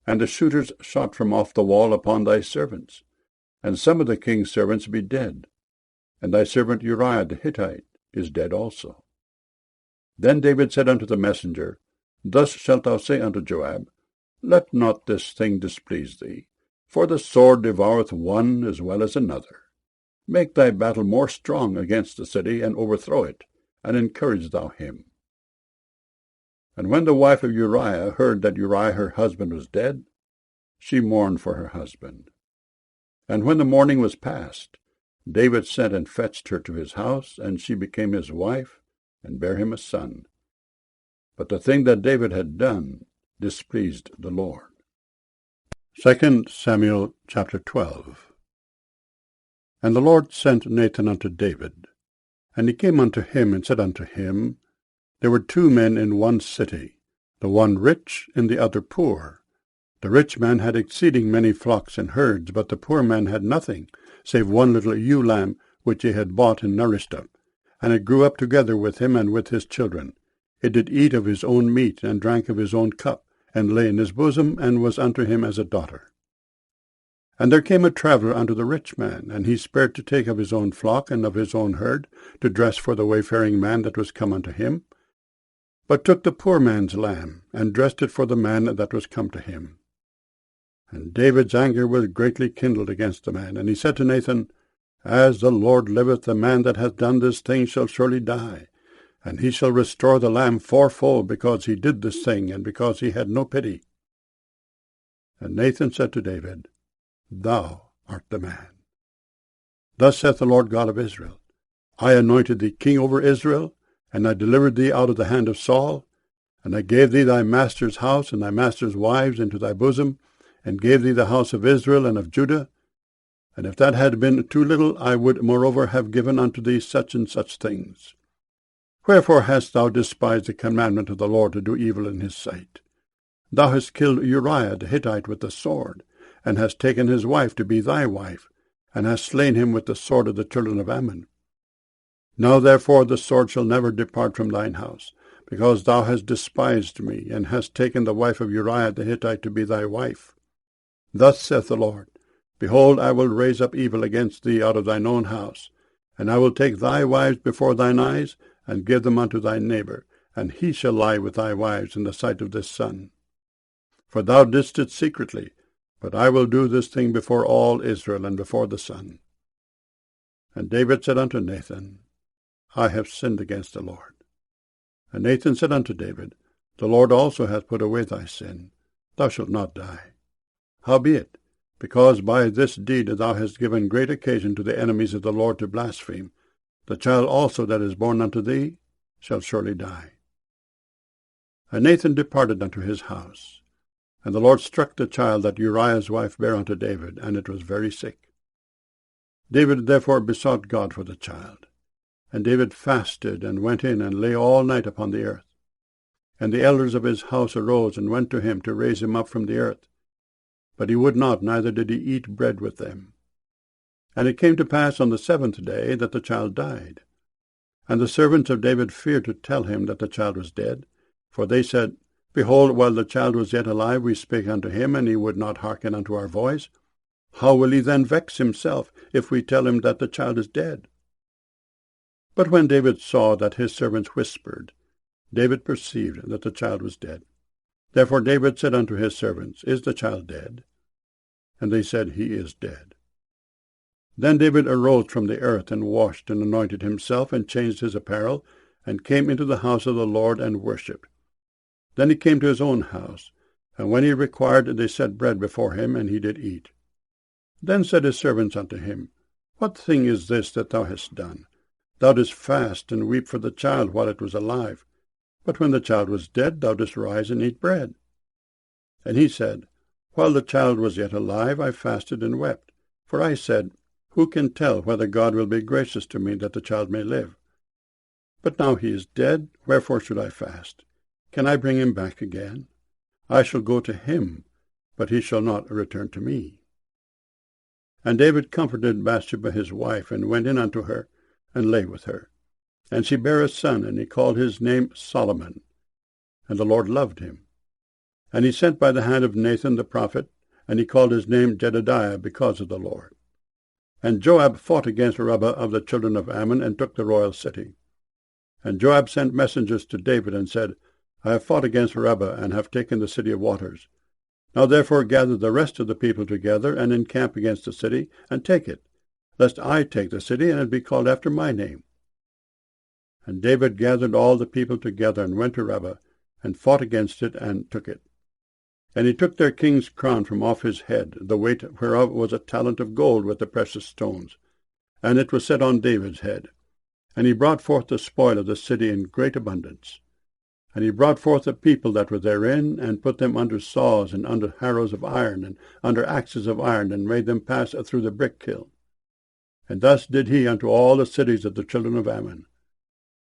And the shooters shot from off the wall upon thy servants, and some of the king's servants be dead, and thy servant Uriah the Hittite is dead also. Then David said unto the messenger, Thus shalt thou say unto Joab, Let not this thing displease thee, for the sword devoureth one as well as another. Make thy battle more strong against the city, and overthrow it, and encourage thou him. And when the wife of Uriah heard that Uriah her husband was dead, she mourned for her husband. And when the mourning was past, David sent and fetched her to his house, and she became his wife, and bare him a son. But the thing that David had done displeased the Lord. 2 Samuel chapter 12. And the Lord sent Nathan unto David. And he came unto him, and said unto him, There were 2 men in one city, the one rich, and the other poor. The rich man had exceeding many flocks and herds, but the poor man had nothing, save one little ewe lamb, which he had bought and nourished up. And it grew up together with him and with his children. It did eat of his own meat, and drank of his own cup, and lay in his bosom, and was unto him as a daughter. And there came a traveller unto the rich man, and he spared to take of his own flock and of his own herd, to dress for the wayfaring man that was come unto him, but took the poor man's lamb, and dressed it for the man that was come to him. And David's anger was greatly kindled against the man. And he said to Nathan, As the Lord liveth, the man that hath done this thing shall surely die, and he shall restore the lamb fourfold, because he did this thing, and because he had no pity. And Nathan said to David, Thou art the man. Thus saith the Lord God of Israel, I anointed thee king over Israel, and I delivered thee out of the hand of Saul, and I gave thee thy master's house and thy master's wives into thy bosom, and gave thee the house of Israel and of Judah. And if that had been too little, I would moreover have given unto thee such and such things. Wherefore hast thou despised the commandment of the Lord to do evil in his sight? Thou hast killed Uriah the Hittite with the sword, and hast taken his wife to be thy wife, and hast slain him with the sword of the children of Ammon. Now therefore the sword shall never depart from thine house, because thou hast despised me, and hast taken the wife of Uriah the Hittite to be thy wife. Thus saith the Lord, Behold, I will raise up evil against thee out of thine own house, and I will take thy wives before thine eyes, and give them unto thy neighbor, and he shall lie with thy wives in the sight of this sun. For thou didst it secretly, but I will do this thing before all Israel and before the sun. And David said unto Nathan, I have sinned against the Lord. And Nathan said unto David, The Lord also hath put away thy sin. Thou shalt not die. Howbeit, because by this deed thou hast given great occasion to the enemies of the Lord to blaspheme, the child also that is born unto thee shall surely die. And Nathan departed unto his house. And the Lord struck the child that Uriah's wife bare unto David, and it was very sick. David therefore besought God for the child. And David fasted, and went in, and lay all night upon the earth. And the elders of his house arose, and went to him to raise him up from the earth. But he would not, neither did he eat bread with them. And it came to pass on the 7th day that the child died. And the servants of David feared to tell him that the child was dead, for they said, Behold, while the child was yet alive, we spake unto him, and he would not hearken unto our voice. How will he then vex himself, if we tell him that the child is dead? But when David saw that his servants whispered, David perceived that the child was dead. Therefore David said unto his servants, Is the child dead? And they said, He is dead. Then David arose from the earth, and washed, and anointed himself, and changed his apparel, and came into the house of the Lord, and worshipped. Then he came to his own house, and when he required, they set bread before him, and he did eat. Then said his servants unto him, What thing is this that thou hast done? Thou didst fast and weep for the child while it was alive, but when the child was dead, thou didst rise and eat bread. And he said, While the child was yet alive, I fasted and wept, for I said, Who can tell whether God will be gracious to me that the child may live? But now he is dead, wherefore should I fast? Can I bring him back again? I shall go to him, but he shall not return to me. And David comforted Bathsheba his wife, and went in unto her, and lay with her. And she bare a son, and he called his name Solomon. And the Lord loved him. And he sent by the hand of Nathan the prophet, and he called his name Jedediah, because of the Lord. And Joab fought against Rabbah of the children of Ammon, and took the royal city. And Joab sent messengers to David, and said, I have fought against Rabbah, and have taken the city of waters. Now therefore gather the rest of the people together, and encamp against the city, and take it, lest I take the city, and it be called after my name. And David gathered all the people together, and went to Rabbah, and fought against it, and took it. And he took their king's crown from off his head, the weight whereof was a talent of gold with the precious stones, and it was set on David's head. And he brought forth the spoil of the city in great abundance. And he brought forth the people that were therein, and put them under saws, and under harrows of iron, and under axes of iron, and made them pass through the brick kiln. And thus did he unto all the cities of the children of Ammon.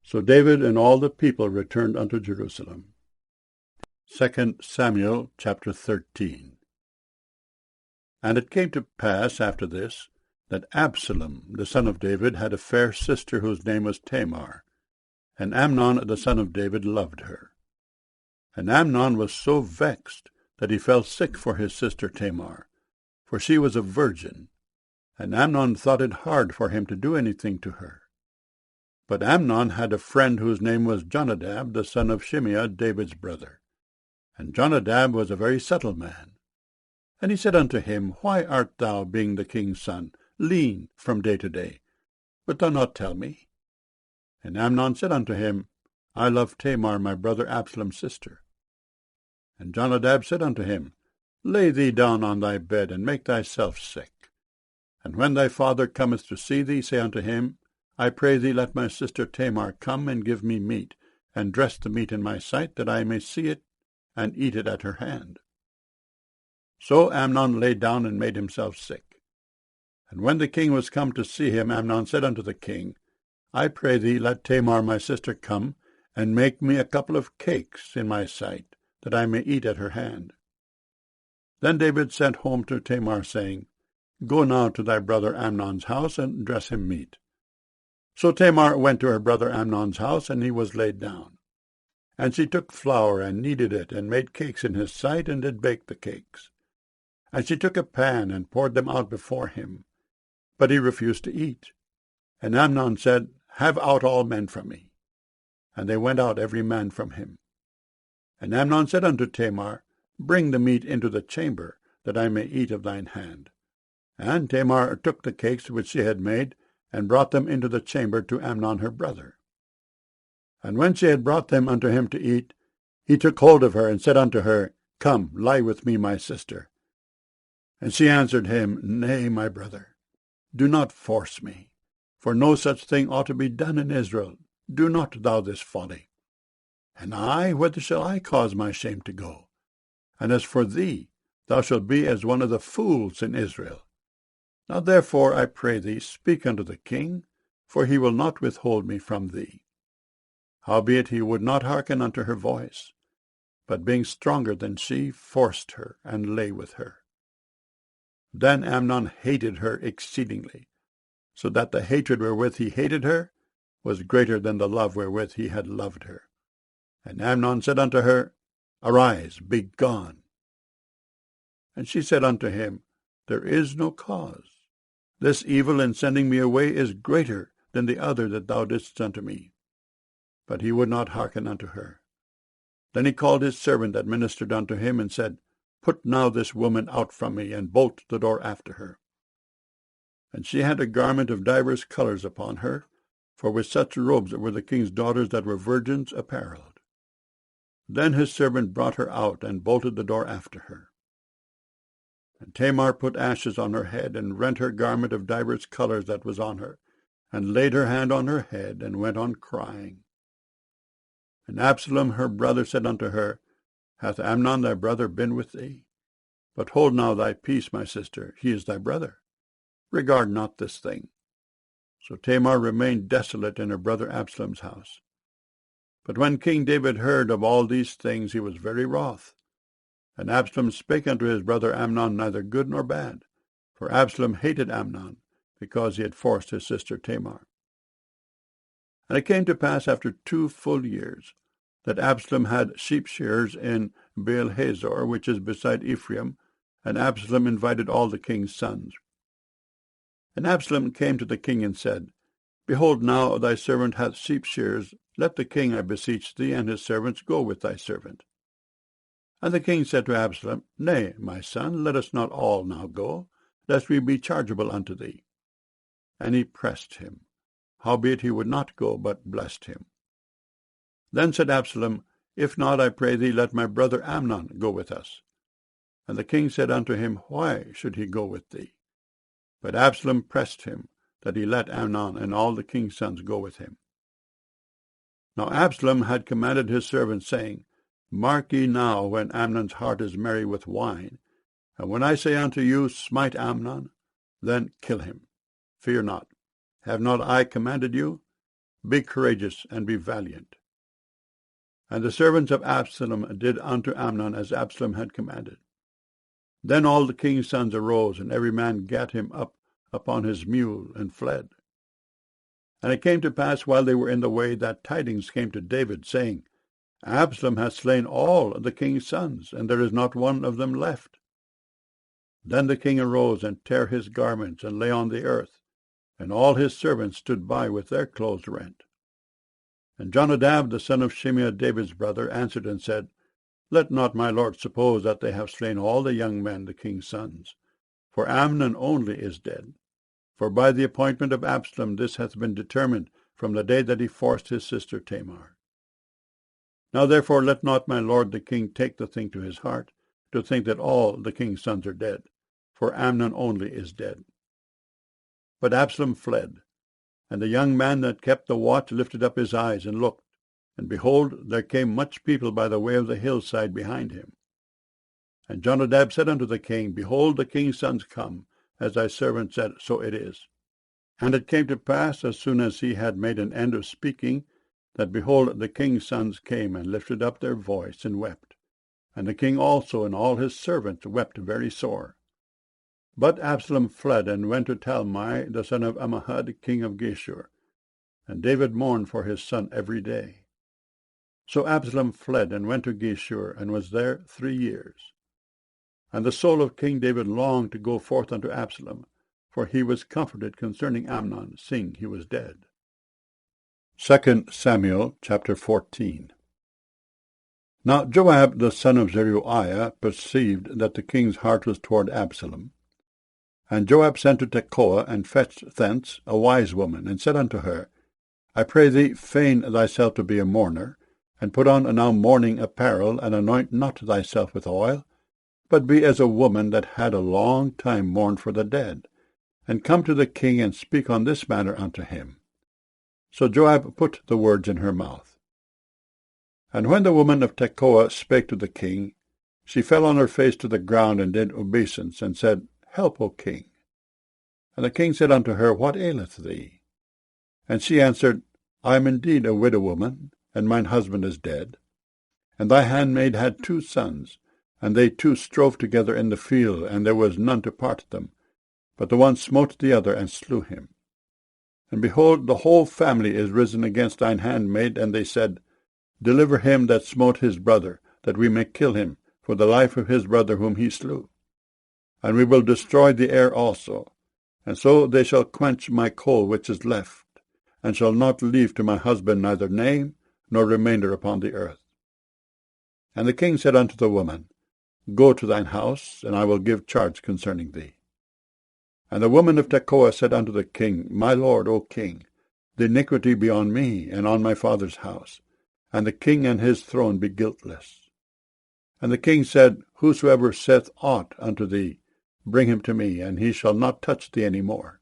So David and all the people returned unto Jerusalem. 2 Samuel chapter 13. And it came to pass after this, that Absalom the son of David had a fair sister whose name was Tamar, and Amnon the son of David loved her. And Amnon was so vexed that he fell sick for his sister Tamar, for she was a virgin, and Amnon thought it hard for him to do anything to her. But Amnon had a friend whose name was Jonadab the son of Shimeah, David's brother. And Jonadab was a very subtle man. And he said unto him, Why art thou, being the king's son, lean from day to day? Wilt thou not tell me? And Amnon said unto him, I love Tamar my brother Absalom's sister. And Jonadab said unto him, Lay thee down on thy bed, and make thyself sick. And when thy father cometh to see thee, say unto him, I pray thee, let my sister Tamar come and give me meat, and dress the meat in my sight, that I may see it, and eat it at her hand. So Amnon lay down and made himself sick. And when the king was come to see him, Amnon said unto the king, I pray thee, let Tamar my sister come, and make me a couple of cakes in my sight, that I may eat at her hand. Then David sent home to Tamar, saying, Go now to thy brother Amnon's house, and dress him meat. So Tamar went to her brother Amnon's house, and he was laid down. And she took flour, and kneaded it, and made cakes in his sight, and did bake the cakes. And she took a pan, and poured them out before him. But he refused to eat. And Amnon said, Have out all men from me. And they went out every man from him. And Amnon said unto Tamar, Bring the meat into the chamber, that I may eat of thine hand. And Tamar took the cakes which she had made, and brought them into the chamber to Amnon her brother. And when she had brought them unto him to eat, he took hold of her, and said unto her, Come, lie with me, my sister. And she answered him, Nay, my brother, do not force me, for no such thing ought to be done in Israel. Do not thou this folly. And I, whither shall I cause my shame to go? And as for thee, thou shalt be as one of the fools in Israel. Now therefore, I pray thee, speak unto the king, for he will not withhold me from thee. Howbeit he would not hearken unto her voice, but being stronger than she, forced her, and lay with her. Then Amnon hated her exceedingly, so that the hatred wherewith he hated her was greater than the love wherewith he had loved her. And Amnon said unto her, Arise, be gone. And she said unto him, There is no cause. This evil in sending me away is greater than the other that thou didst unto me. But he would not hearken unto her. Then he called his servant that ministered unto him, and said, Put now this woman out from me, and bolt the door after her. And she had a garment of divers colours upon her, for with such robes were the king's daughters that were virgins apparelled. Then his servant brought her out, and bolted the door after her. And Tamar put ashes on her head, and rent her garment of divers colours that was on her, and laid her hand on her head, and went on crying. And Absalom her brother said unto her, Hath Amnon thy brother been with thee? But hold now thy peace, my sister, he is thy brother. Regard not this thing. So Tamar remained desolate in her brother Absalom's house. But when King David heard of all these things, he was very wroth. And Absalom spake unto his brother Amnon neither good nor bad, for Absalom hated Amnon, because he had forced his sister Tamar. And it came to pass after 2 full years, that Absalom had sheep shearers in Baal-hazor, which is beside Ephraim, and Absalom invited all the king's sons. And Absalom came to the king and said, Behold, now thy servant hath sheep shearers. Let the king, I beseech thee, and his servants go with thy servant. And the king said to Absalom, Nay, my son, let us not all now go, lest we be chargeable unto thee. And he pressed him. Howbeit he would not go, but blessed him. Then said Absalom, If not, I pray thee, let my brother Amnon go with us. And the king said unto him, Why should he go with thee? But Absalom pressed him, that he let Amnon and all the king's sons go with him. Now Absalom had commanded his servants, saying, Mark ye now when Amnon's heart is merry with wine, and when I say unto you, Smite Amnon, then kill him. Fear not. Have not I commanded you? Be courageous and be valiant. And the servants of Absalom did unto Amnon as Absalom had commanded. Then all the king's sons arose, and every man gat him up upon his mule, and fled. And it came to pass, while they were in the way, that tidings came to David, saying, Absalom hath slain all the king's sons, and there is not one of them left. Then the king arose, and tare his garments, and lay on the earth, and all his servants stood by with their clothes rent. And Jonadab, the son of Shimeah, David's brother, answered and said, Let not my lord suppose that they have slain all the young men, the king's sons. For Amnon only is dead. For by the appointment of Absalom this hath been determined from the day that he forced his sister Tamar. Now therefore let not my lord the king take the thing to his heart, to think that all the king's sons are dead, for Amnon only is dead. But Absalom fled, and the young man that kept the watch lifted up his eyes and looked, and behold, there came much people by the way of the hillside behind him. And Jonadab said unto the king, Behold, the king's sons come, as thy servant said, so it is. And it came to pass, as soon as he had made an end of speaking, that, behold, the king's sons came and lifted up their voice and wept. And the king also and all his servants wept very sore. But Absalom fled and went to Talmai, the son of Ammihud, king of Geshur. And David mourned for his son every day. So Absalom fled and went to Geshur, and was there 3 years. And the soul of King David longed to go forth unto Absalom, for he was comforted concerning Amnon, seeing he was dead. 2 Samuel chapter 14. Now Joab the son of Zeruiah perceived that the king's heart was toward Absalom. And Joab sent to Tekoa, and fetched thence a wise woman, and said unto her, I pray thee, feign thyself to be a mourner, and put on now mourning apparel, and anoint not thyself with oil, but be as a woman that had a long time mourned for the dead, and come to the king, and speak on this matter unto him. So Joab put the words in her mouth. And when the woman of Tekoa spake to the king, she fell on her face to the ground, and did obeisance, and said, Help, O king. And the king said unto her, What aileth thee? And she answered, I am indeed a widow woman, and mine husband is dead. And thy handmaid had 2 sons, and they 2 strove together in the field, and there was none to part them. But the one smote the other, and slew him. And behold, the whole family is risen against thine handmaid, and they said, Deliver him that smote his brother, that we may kill him, for the life of his brother whom he slew. And we will destroy the heir also. And so they shall quench my coal which is left, and shall not leave to my husband neither name nor remainder upon the earth. And the king said unto the woman, Go to thine house, and I will give charge concerning thee. And the woman of Tekoa said unto the king, My lord, O king, the iniquity be on me, and on my father's house, and the king and his throne be guiltless. And the king said, Whosoever saith aught unto thee, bring him to me, and he shall not touch thee any more.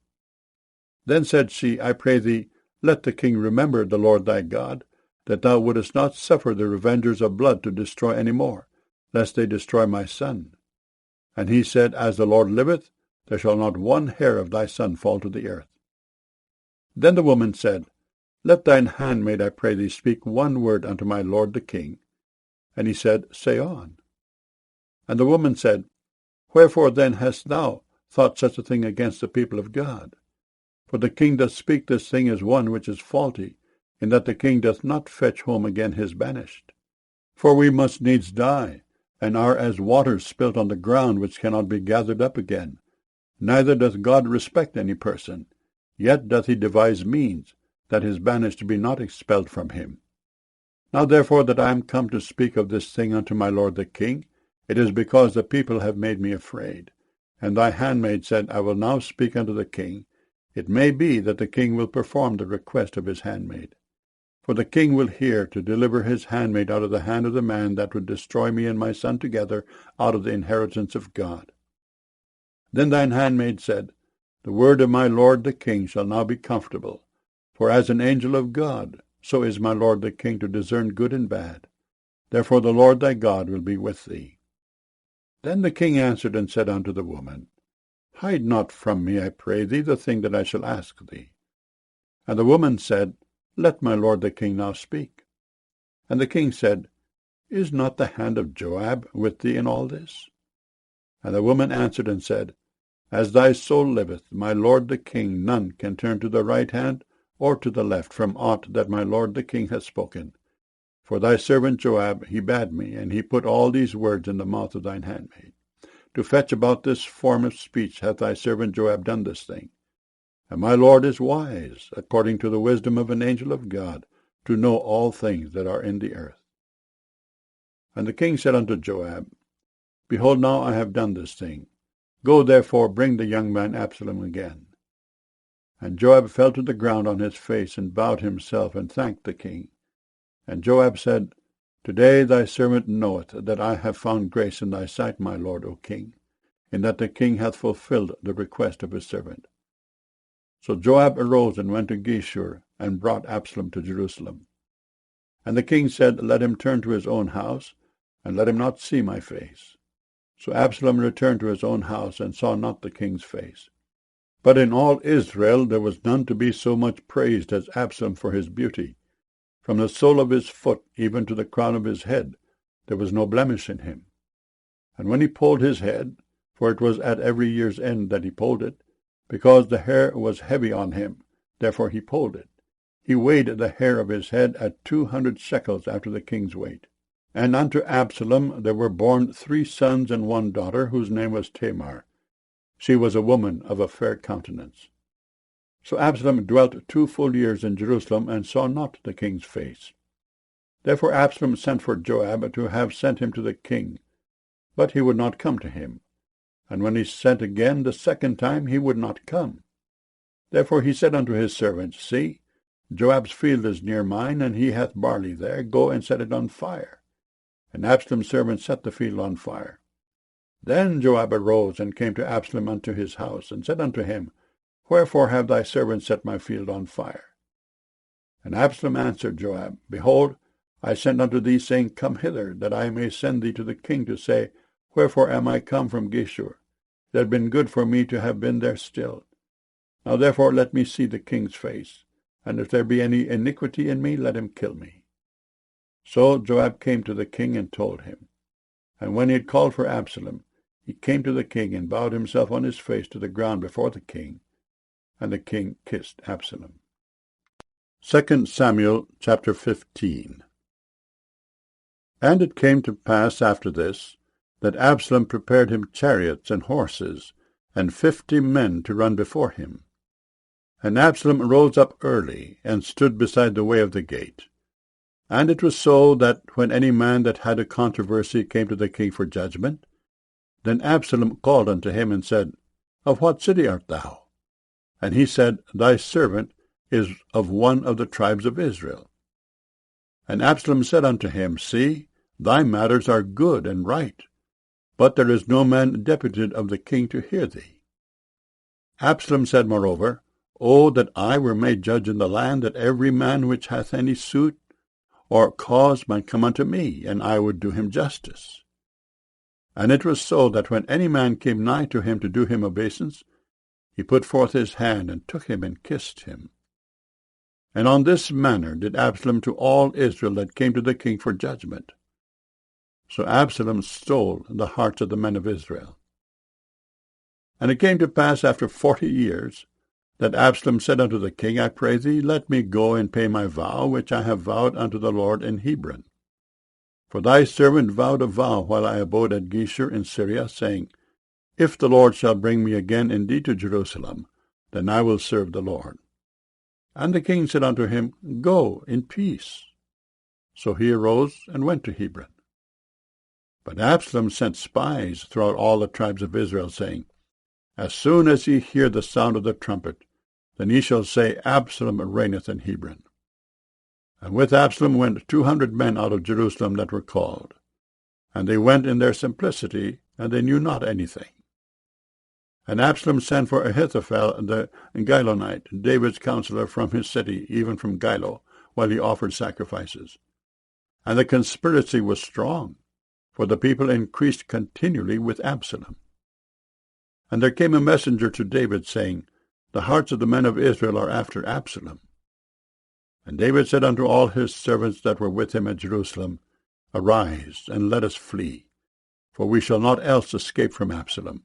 Then said she, I pray thee, let the king remember the Lord thy God, that thou wouldest not suffer the revengers of blood to destroy any more, lest they destroy my son. And he said, As the Lord liveth, there shall not one hair of thy son fall to the earth. Then the woman said, Let thine handmaid, I pray thee, speak one word unto my lord the king. And he said, Say on. And the woman said, Wherefore then hast thou thought such a thing against the people of God? For the king doth speak this thing as one which is faulty, in that the king doth not fetch home again his banished. For we must needs die, and are as waters spilt on the ground, which cannot be gathered up again. Neither doth God respect any person, yet doth he devise means, that his banished be not expelled from him. Now therefore that I am come to speak of this thing unto my lord the king, it is because the people have made me afraid. And thy handmaid said, I will now speak unto the king. It may be that the king will perform the request of his handmaid. For the king will hear to deliver his handmaid out of the hand of the man that would destroy me and my son together out of the inheritance of God. Then thine handmaid said, The word of my lord the king shall now be comfortable. For as an angel of God, so is my lord the king to discern good and bad. Therefore the Lord thy God will be with thee. Then the king answered and said unto the woman, Hide not from me, I pray thee, the thing that I shall ask thee. And the woman said, Let my lord the king now speak. And the king said, Is not the hand of Joab with thee in all this? And the woman answered and said, As thy soul liveth, my lord the king, none can turn to the right hand or to the left from aught that my lord the king hath spoken. For thy servant Joab, he bade me, and he put all these words in the mouth of thine handmaid. To fetch about this form of speech hath thy servant Joab done this thing. And my lord is wise, according to the wisdom of an angel of God, to know all things that are in the earth. And the king said unto Joab, Behold, now I have done this thing. Go therefore, bring the young man Absalom again. And Joab fell to the ground on his face, and bowed himself, and thanked the king. And Joab said, Today thy servant knoweth that I have found grace in thy sight, my lord, O king, in that the king hath fulfilled the request of his servant. So Joab arose and went to Geshur, and brought Absalom to Jerusalem. And the king said, Let him turn to his own house, and let him not see my face. So Absalom returned to his own house, and saw not the king's face. But in all Israel there was none to be so much praised as Absalom for his beauty. From the sole of his foot even to the crown of his head there was no blemish in him. And when he polled his head, for it was at every year's end that he polled it, because the hair was heavy on him, therefore he polled it, he weighed the hair of his head at 200 shekels after the king's weight. And unto Absalom there were born 3 sons and 1 daughter, whose name was Tamar. She was a woman of a fair countenance. So Absalom dwelt 2 full years in Jerusalem, and saw not the king's face. Therefore Absalom sent for Joab to have sent him to the king, but he would not come to him. And when he sent again the second time, he would not come. Therefore he said unto his servants, See, Joab's field is near mine, and he hath barley there. Go and set it on fire. And Absalom's servants set the field on fire. Then Joab arose and came to Absalom unto his house, and said unto him, Wherefore have thy servants set my field on fire? And Absalom answered Joab, Behold, I sent unto thee, saying, Come hither, that I may send thee to the king, to say, Wherefore am I come from Geshur? It had been good for me to have been there still. Now therefore let me see the king's face, and if there be any iniquity in me, let him kill me. So Joab came to the king and told him. And when he had called for Absalom, he came to the king and bowed himself on his face to the ground before the king, and the king kissed Absalom. 2 Samuel chapter 15. And it came to pass after this, that Absalom prepared him chariots and horses, and 50 men to run before him. And Absalom rose up early, and stood beside the way of the gate. And it was so that when any man that had a controversy came to the king for judgment, then Absalom called unto him, and said, Of what city art thou? And he said, Thy servant is of one of the tribes of Israel. And Absalom said unto him, See, thy matters are good and right, but there is no man deputed of the king to hear thee. Absalom said moreover, O that I were made judge in the land, that every man which hath any suit or cause might come unto me, and I would do him justice. And it was so that when any man came nigh to him to do him obeisance, he put forth his hand, and took him, and kissed him. And on this manner did Absalom to all Israel that came to the king for judgment. So Absalom stole the hearts of the men of Israel. And it came to pass after 40 years, that Absalom said unto the king, I pray thee, let me go and pay my vow, which I have vowed unto the Lord in Hebron. For thy servant vowed a vow while I abode at Geshur in Syria, saying, If the Lord shall bring me again indeed to Jerusalem, then I will serve the Lord. And the king said unto him, Go in peace. So he arose and went to Hebron. But Absalom sent spies throughout all the tribes of Israel, saying, As soon as ye hear the sound of the trumpet, then ye shall say, Absalom reigneth in Hebron. And with Absalom went 200 men out of Jerusalem that were called. And they went in their simplicity, and they knew not anything. And Absalom sent for Ahithophel the Gilonite, David's counselor, from his city, even from Gilo, while he offered sacrifices. And the conspiracy was strong, for the people increased continually with Absalom. And there came a messenger to David, saying, The hearts of the men of Israel are after Absalom. And David said unto all his servants that were with him at Jerusalem, Arise, and let us flee, for we shall not else escape from Absalom.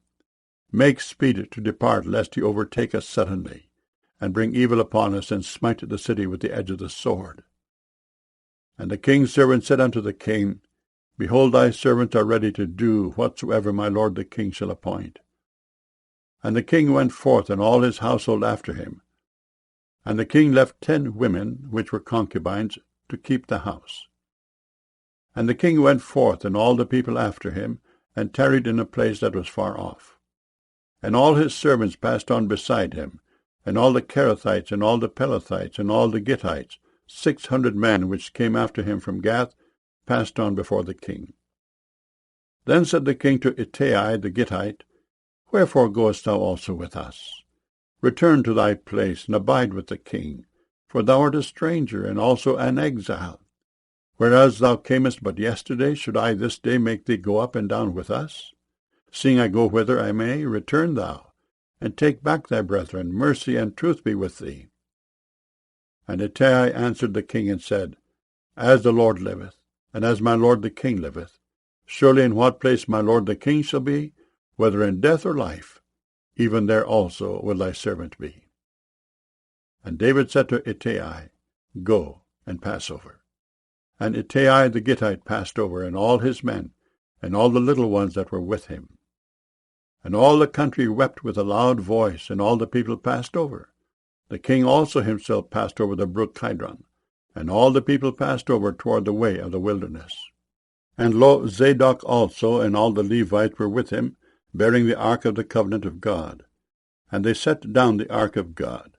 Make speed to depart, lest he overtake us suddenly, and bring evil upon us, and smite the city with the edge of the sword. And the king's servant said unto the king, Behold, thy servants are ready to do whatsoever my lord the king shall appoint. And the king went forth, and all his household after him. And the king left 10 women, which were concubines, to keep the house. And the king went forth, and all the people after him, and tarried in a place that was far off. And all his servants passed on beside him, and all the Kerethites, and all the Pelethites, and all the Gittites, 600 men which came after him from Gath, passed on before the king. Then said the king to Ittai the Gittite, Wherefore goest thou also with us? Return to thy place, and abide with the king, for thou art a stranger, and also an exile. Whereas thou camest but yesterday, should I this day make thee go up and down with us? Seeing I go whither I may, return thou, and take back thy brethren. Mercy and truth be with thee. And Ittai answered the king and said, As the Lord liveth, and as my lord the king liveth, surely in what place my lord the king shall be, whether in death or life, even there also will thy servant be. And David said to Ittai, Go and pass over. And Ittai the Gittite passed over, and all his men, and all the little ones that were with him. And all the country wept with a loud voice, and all the people passed over. The king also himself passed over the brook Kidron, and all the people passed over toward the way of the wilderness. And lo, Zadok also and all the Levites were with him, bearing the ark of the covenant of God. And they set down the ark of God.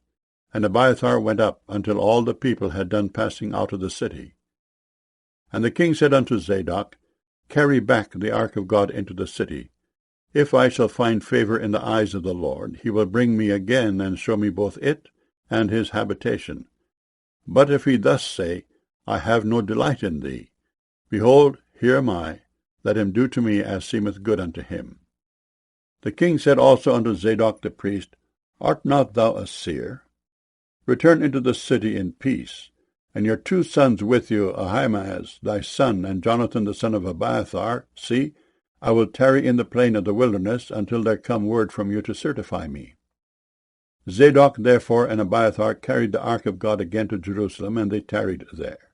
And Abiathar went up until all the people had done passing out of the city. And the king said unto Zadok, Carry back the ark of God into the city. If I shall find favor in the eyes of the Lord, he will bring me again, and show me both it and his habitation. But if he thus say, I have no delight in thee, behold, here am I, let him do to me as seemeth good unto him. The king said also unto Zadok the priest, Art not thou a seer? Return into the city in peace, and your 2 sons with you, Ahimaaz thy son, and Jonathan the son of Abiathar. See, I will tarry in the plain of the wilderness until there come word from you to certify me. Zadok therefore and Abiathar carried the ark of God again to Jerusalem, and they tarried there.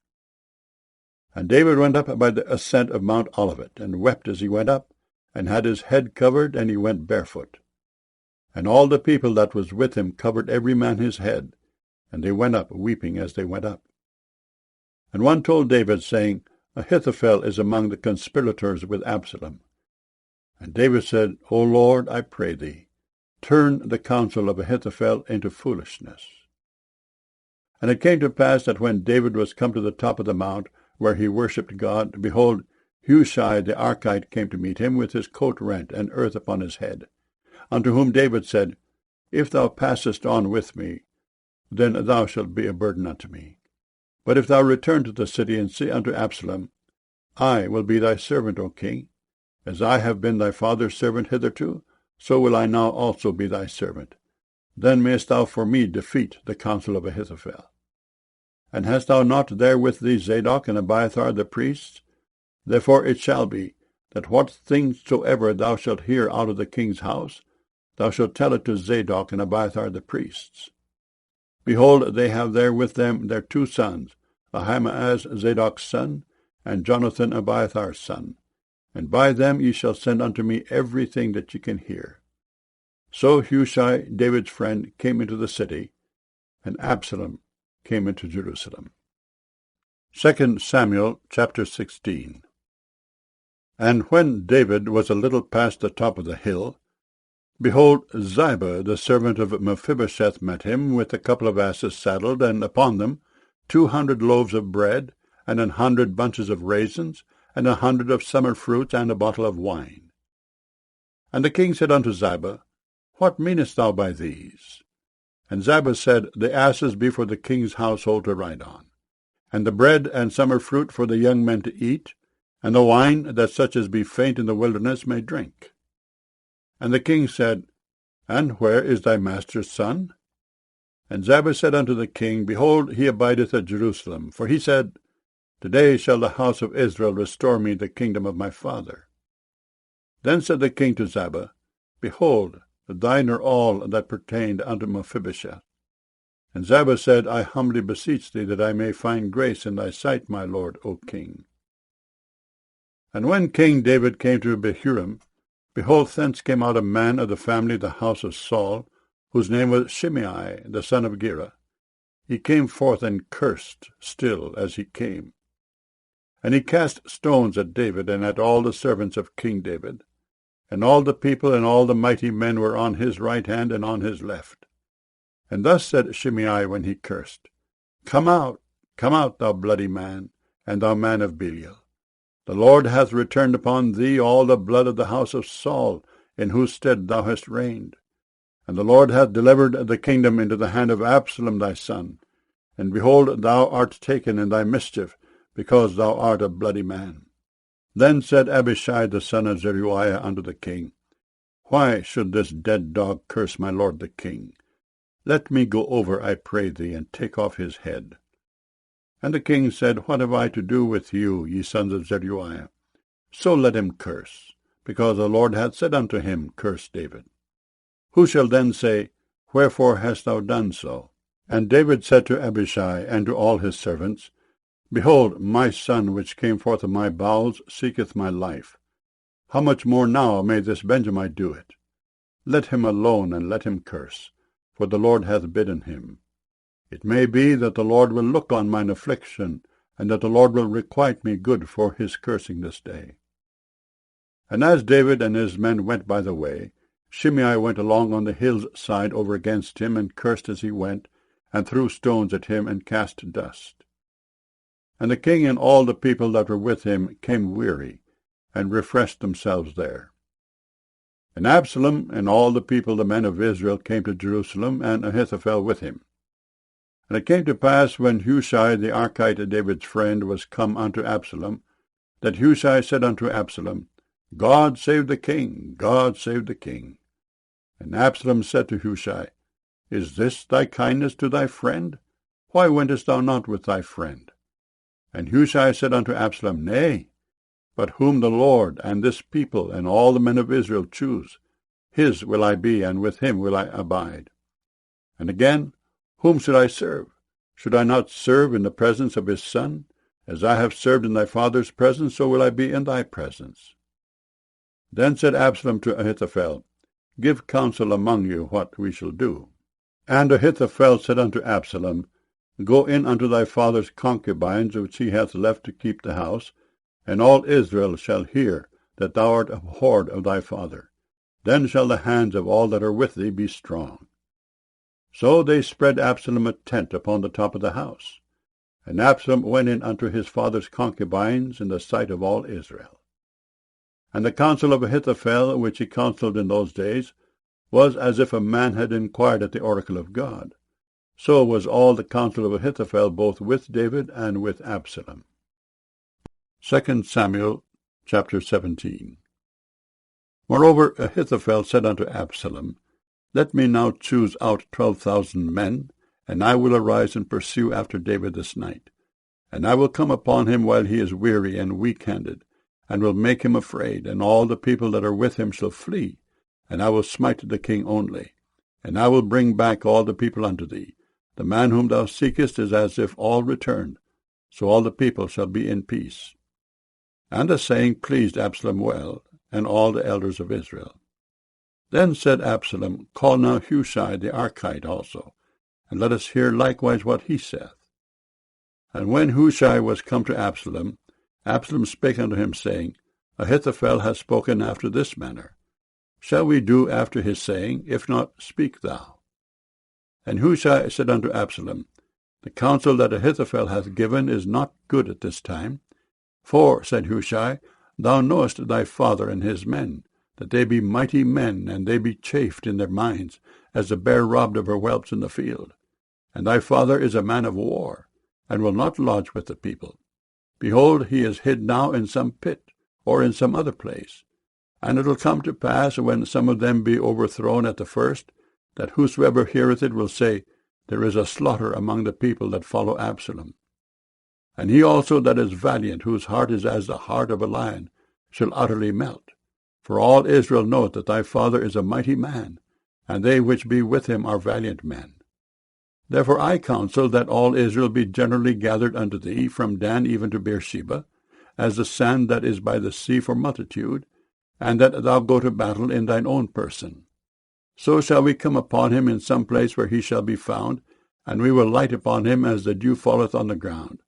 And David went up by the ascent of Mount Olivet, and wept as he went up, and had his head covered, and he went barefoot. And all the people that was with him covered every man his head, and they went up weeping as they went up. And one told David, saying, Ahithophel is among the conspirators with Absalom. And David said, O Lord, I pray thee, turn the counsel of Ahithophel into foolishness. And it came to pass that when David was come to the top of the mount, where he worshipped God, behold, Hushai the Archite came to meet him with his coat rent and earth upon his head, unto whom David said, If thou passest on with me, then thou shalt be a burden unto me. But if thou return to the city and say unto Absalom, I will be thy servant, O king, as I have been thy father's servant hitherto, so will I now also be thy servant. Then mayest thou for me defeat the counsel of Ahithophel. And hast thou not there with thee Zadok and Abiathar the priests? Therefore it shall be, that what things soever thou shalt hear out of the king's house, thou shalt tell it to Zadok and Abiathar the priests. Behold, they have there with them their 2 sons, Ahimaaz Zadok's son, and Jonathan Abiathar's son. And by them ye shall send unto me everything that ye can hear. So Hushai, David's friend, came into the city, and Absalom came into Jerusalem. 2 Samuel chapter 16. And when David was a little past the top of the hill, behold, Ziba, the servant of Mephibosheth, met him, with a couple of asses saddled, and upon them 200 loaves of bread, and 100 bunches of raisins, and 100 of summer fruits, and a bottle of wine. And the king said unto Ziba, What meanest thou by these? And Ziba said, The asses be for the king's household to ride on, and the bread and summer fruit for the young men to eat, and the wine that such as be faint in the wilderness may drink. And the king said, And where is thy master's son? And Ziba said unto the king, Behold, he abideth at Jerusalem. For he said, Today shall the house of Israel restore me the kingdom of my father. Then said the king to Ziba, Behold, thine are all that pertained unto Mephibosheth. And Ziba said, I humbly beseech thee that I may find grace in thy sight, my lord, O king. And when King David came to Bahurim, behold, thence came out a man of the family of the house of Saul, whose name was Shimei, the son of Gera. He came forth and cursed still as he came. And he cast stones at David and at all the servants of King David. And all the people and all the mighty men were on his right hand and on his left. And thus said Shimei when he cursed, come out, thou bloody man, and thou man of Belial. The Lord hath returned upon thee all the blood of the house of Saul, in whose stead thou hast reigned. And the Lord hath delivered the kingdom into the hand of Absalom thy son. And behold, thou art taken in thy mischief, because thou art a bloody man. Then said Abishai the son of Zeruiah unto the king, why should this dead dog curse my lord the king? Let me go over, I pray thee, and take off his head. And the king said, what have I to do with you, ye sons of Zeruiah? So let him curse, because the Lord hath said unto him, curse David. Who shall then say, wherefore hast thou done so? And David said to Abishai and to all his servants, behold, my son which came forth of my bowels seeketh my life. How much more now may this Benjamite do it? Let him alone, and let him curse, for the Lord hath bidden him. It may be that the Lord will look on mine affliction, and that the Lord will requite me good for his cursing this day. And as David and his men went by the way, Shimei went along on the hill's side over against him, and cursed as he went, and threw stones at him, and cast dust. And the king and all the people that were with him came weary, and refreshed themselves there. And Absalom and all the people, the men of Israel, came to Jerusalem, and Ahithophel with him. And it came to pass, when Hushai the Archite, David's friend, was come unto Absalom, that Hushai said unto Absalom, God save the king, God save the king. And Absalom said to Hushai, is this thy kindness to thy friend? Why wentest thou not with thy friend? And Hushai said unto Absalom, nay, but whom the Lord and this people and all the men of Israel choose, his will I be, and with him will I abide. And again, whom should I serve? Should I not serve in the presence of his son? As I have served in thy father's presence, so will I be in thy presence. Then said Absalom to Ahithophel, give counsel among you what we shall do. And Ahithophel said unto Absalom, go in unto thy father's concubines, which he hath left to keep the house, and all Israel shall hear that thou art abhorred of thy father. Then shall the hands of all that are with thee be strong. So they spread Absalom a tent upon the top of the house. And Absalom went in unto his father's concubines in the sight of all Israel. And the counsel of Ahithophel, which he counselled in those days, was as if a man had inquired at the oracle of God. So was all the counsel of Ahithophel, both with David and with Absalom. 2 Samuel chapter 17. Moreover, Ahithophel said unto Absalom, let me now choose out 12,000 men, and I will arise and pursue after David this night. And I will come upon him while he is weary and weak-handed, and will make him afraid, and all the people that are with him shall flee, and I will smite the king only. And I will bring back all the people unto thee. The man whom thou seekest is as if all returned, so all the people shall be in peace. And the saying pleased Absalom well, and all the elders of Israel. Then said Absalom, call now Hushai the Archite also, and let us hear likewise what he saith. And when Hushai was come to Absalom, Absalom spake unto him, saying, Ahithophel hath spoken after this manner. Shall we do after his saying? If not, speak thou. And Hushai said unto Absalom, the counsel that Ahithophel hath given is not good at this time. For, said Hushai, thou knowest thy father and his men, that they be mighty men, and they be chafed in their minds, as the bear robbed of her whelps in the field. And thy father is a man of war, and will not lodge with the people. Behold, he is hid now in some pit, or in some other place. And it will come to pass, when some of them be overthrown at the first, that whosoever heareth it will say, there is a slaughter among the people that follow Absalom. And he also that is valiant, whose heart is as the heart of a lion, shall utterly melt. For all Israel knoweth that thy father is a mighty man, and they which be with him are valiant men. Therefore I counsel that all Israel be generally gathered unto thee, from Dan even to Beersheba, as the sand that is by the sea for multitude, and that thou go to battle in thine own person. So shall we come upon him in some place where he shall be found, and we will light upon him as the dew falleth on the ground.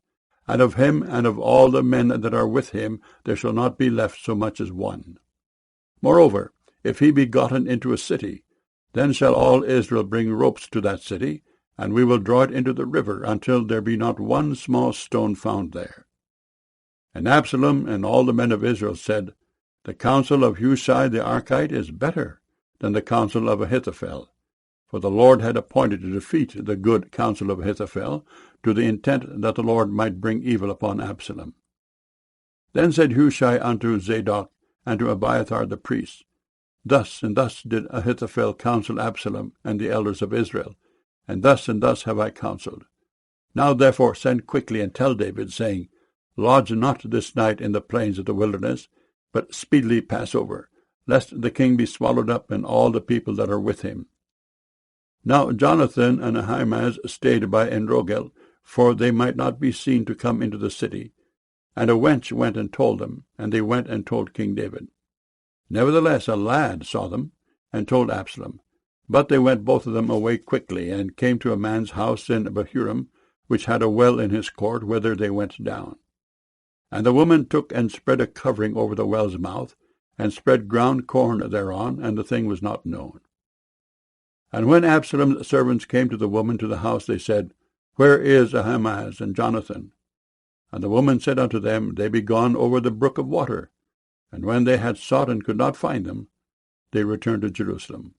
and of him and of all the men that are with him there shall not be left so much as one. Moreover, if he be gotten into a city, then shall all Israel bring ropes to that city, and we will draw it into the river, until there be not one small stone found there. And Absalom and all the men of Israel said, The counsel of Hushai the Archite is better than the counsel of Ahithophel. For the Lord had appointed to defeat the good counsel of Ahithophel, to the intent that the Lord might bring evil upon Absalom. Then said Hushai unto Zadok and to Abiathar the priest, Thus and thus did Ahithophel counsel Absalom and the elders of Israel, and thus have I counseled. Now therefore send quickly and tell David, saying, Lodge not this night in the plains of the wilderness, but speedily pass over, lest the king be swallowed up, and all the people that are with him. Now Jonathan and Ahimaaz stayed by Enrogel, for they might not be seen to come into the city. And a wench went and told them, and they went and told King David. Nevertheless a lad saw them, and told Absalom. But they went both of them away quickly, and came to a man's house in Bahurim, which had a well in his court, whither they went down. And the woman took and spread a covering over the well's mouth, and spread ground corn thereon, and the thing was not known. And when Absalom's servants came to the woman to the house, they said, Where is Ahimaaz and Jonathan? And the woman said unto them, They be gone over the brook of water. And when they had sought and could not find them, they returned to Jerusalem.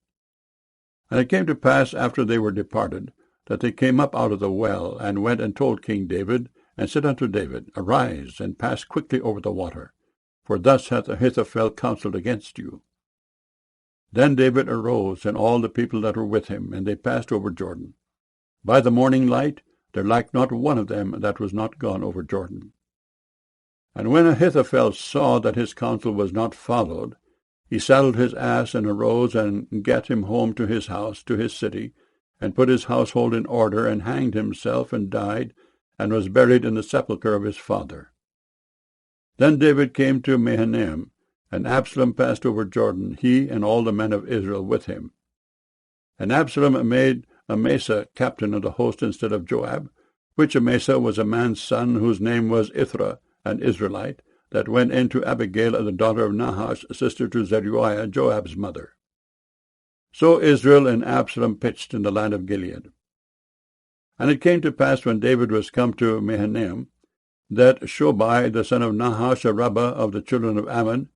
And it came to pass, after they were departed, that they came up out of the well, and went and told King David, and said unto David, Arise, and pass quickly over the water, for thus hath Ahithophel counselled against you. Then David arose, and all the people that were with him, and they passed over Jordan. By the morning light there lacked not one of them that was not gone over Jordan. And when Ahithophel saw that his counsel was not followed, he saddled his ass, and arose, and gat him home to his house, to his city, and put his household in order, and hanged himself, and died, and was buried in the sepulchre of his father. Then David came to Mahanaim, and Absalom passed over Jordan, he and all the men of Israel with him. And Absalom made Amasa captain of the host instead of Joab, which Amasa was a man's son, whose name was Ithra, an Israelite, that went in to Abigail, the daughter of Nahash, sister to Zeruiah, Joab's mother. So Israel and Absalom pitched in the land of Gilead. And it came to pass, when David was come to Mahanaim, that Shobai the son of Nahash, a Rabbah of the children of Ammon,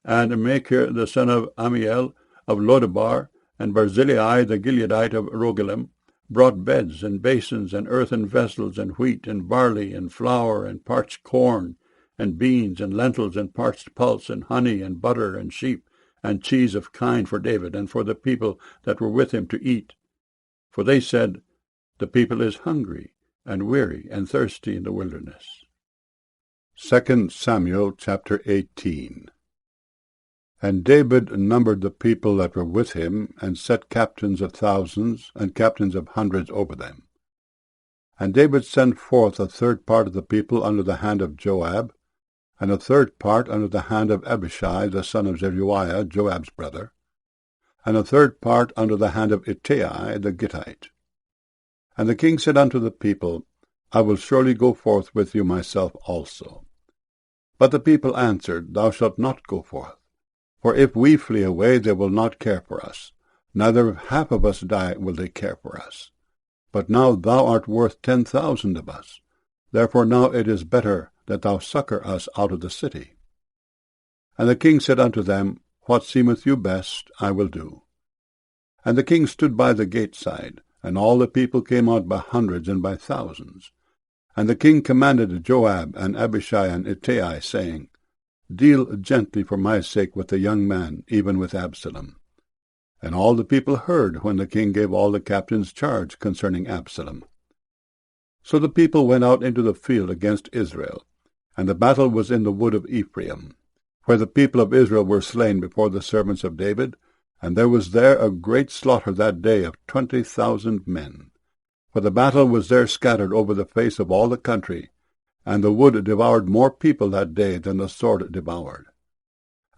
and Machir the son of Amiel of Lodebar, and Barzillai the Gileadite of Rogelim, brought beds and basins and earthen vessels, and wheat and barley and flour and parched corn and beans and lentils and parched pulse and honey and butter and sheep and cheese of kine for David and for the people that were with him to eat. For they said, The people is hungry and weary and thirsty in the wilderness. 2 Samuel chapter 18. And David numbered the people that were with him, and set captains of thousands and captains of hundreds over them. And David sent forth a third part of the people under the hand of Joab, and a third part under the hand of Abishai the son of Zeruiah, Joab's brother, and a third part under the hand of Ittai the Gittite. And the king said unto the people, I will surely go forth with you myself also. But the people answered, Thou shalt not go forth. For if we flee away, they will not care for us. Neither if half of us die will they care for us. But now thou art worth 10,000 of us. Therefore now it is better that thou succour us out of the city. And the king said unto them, What seemeth you best, I will do. And the king stood by the gate side, and all the people came out by hundreds and by thousands. And the king commanded Joab and Abishai and Ittai, saying, Deal gently for my sake with the young man, even with Absalom. And all the people heard when the king gave all the captains charge concerning Absalom. So the people went out into the field against Israel, and the battle was in the wood of Ephraim, where the people of Israel were slain before the servants of David, and there was there a great slaughter that day of 20,000 men. For the battle was there scattered over the face of all the country, and the wood devoured more people that day than the sword devoured.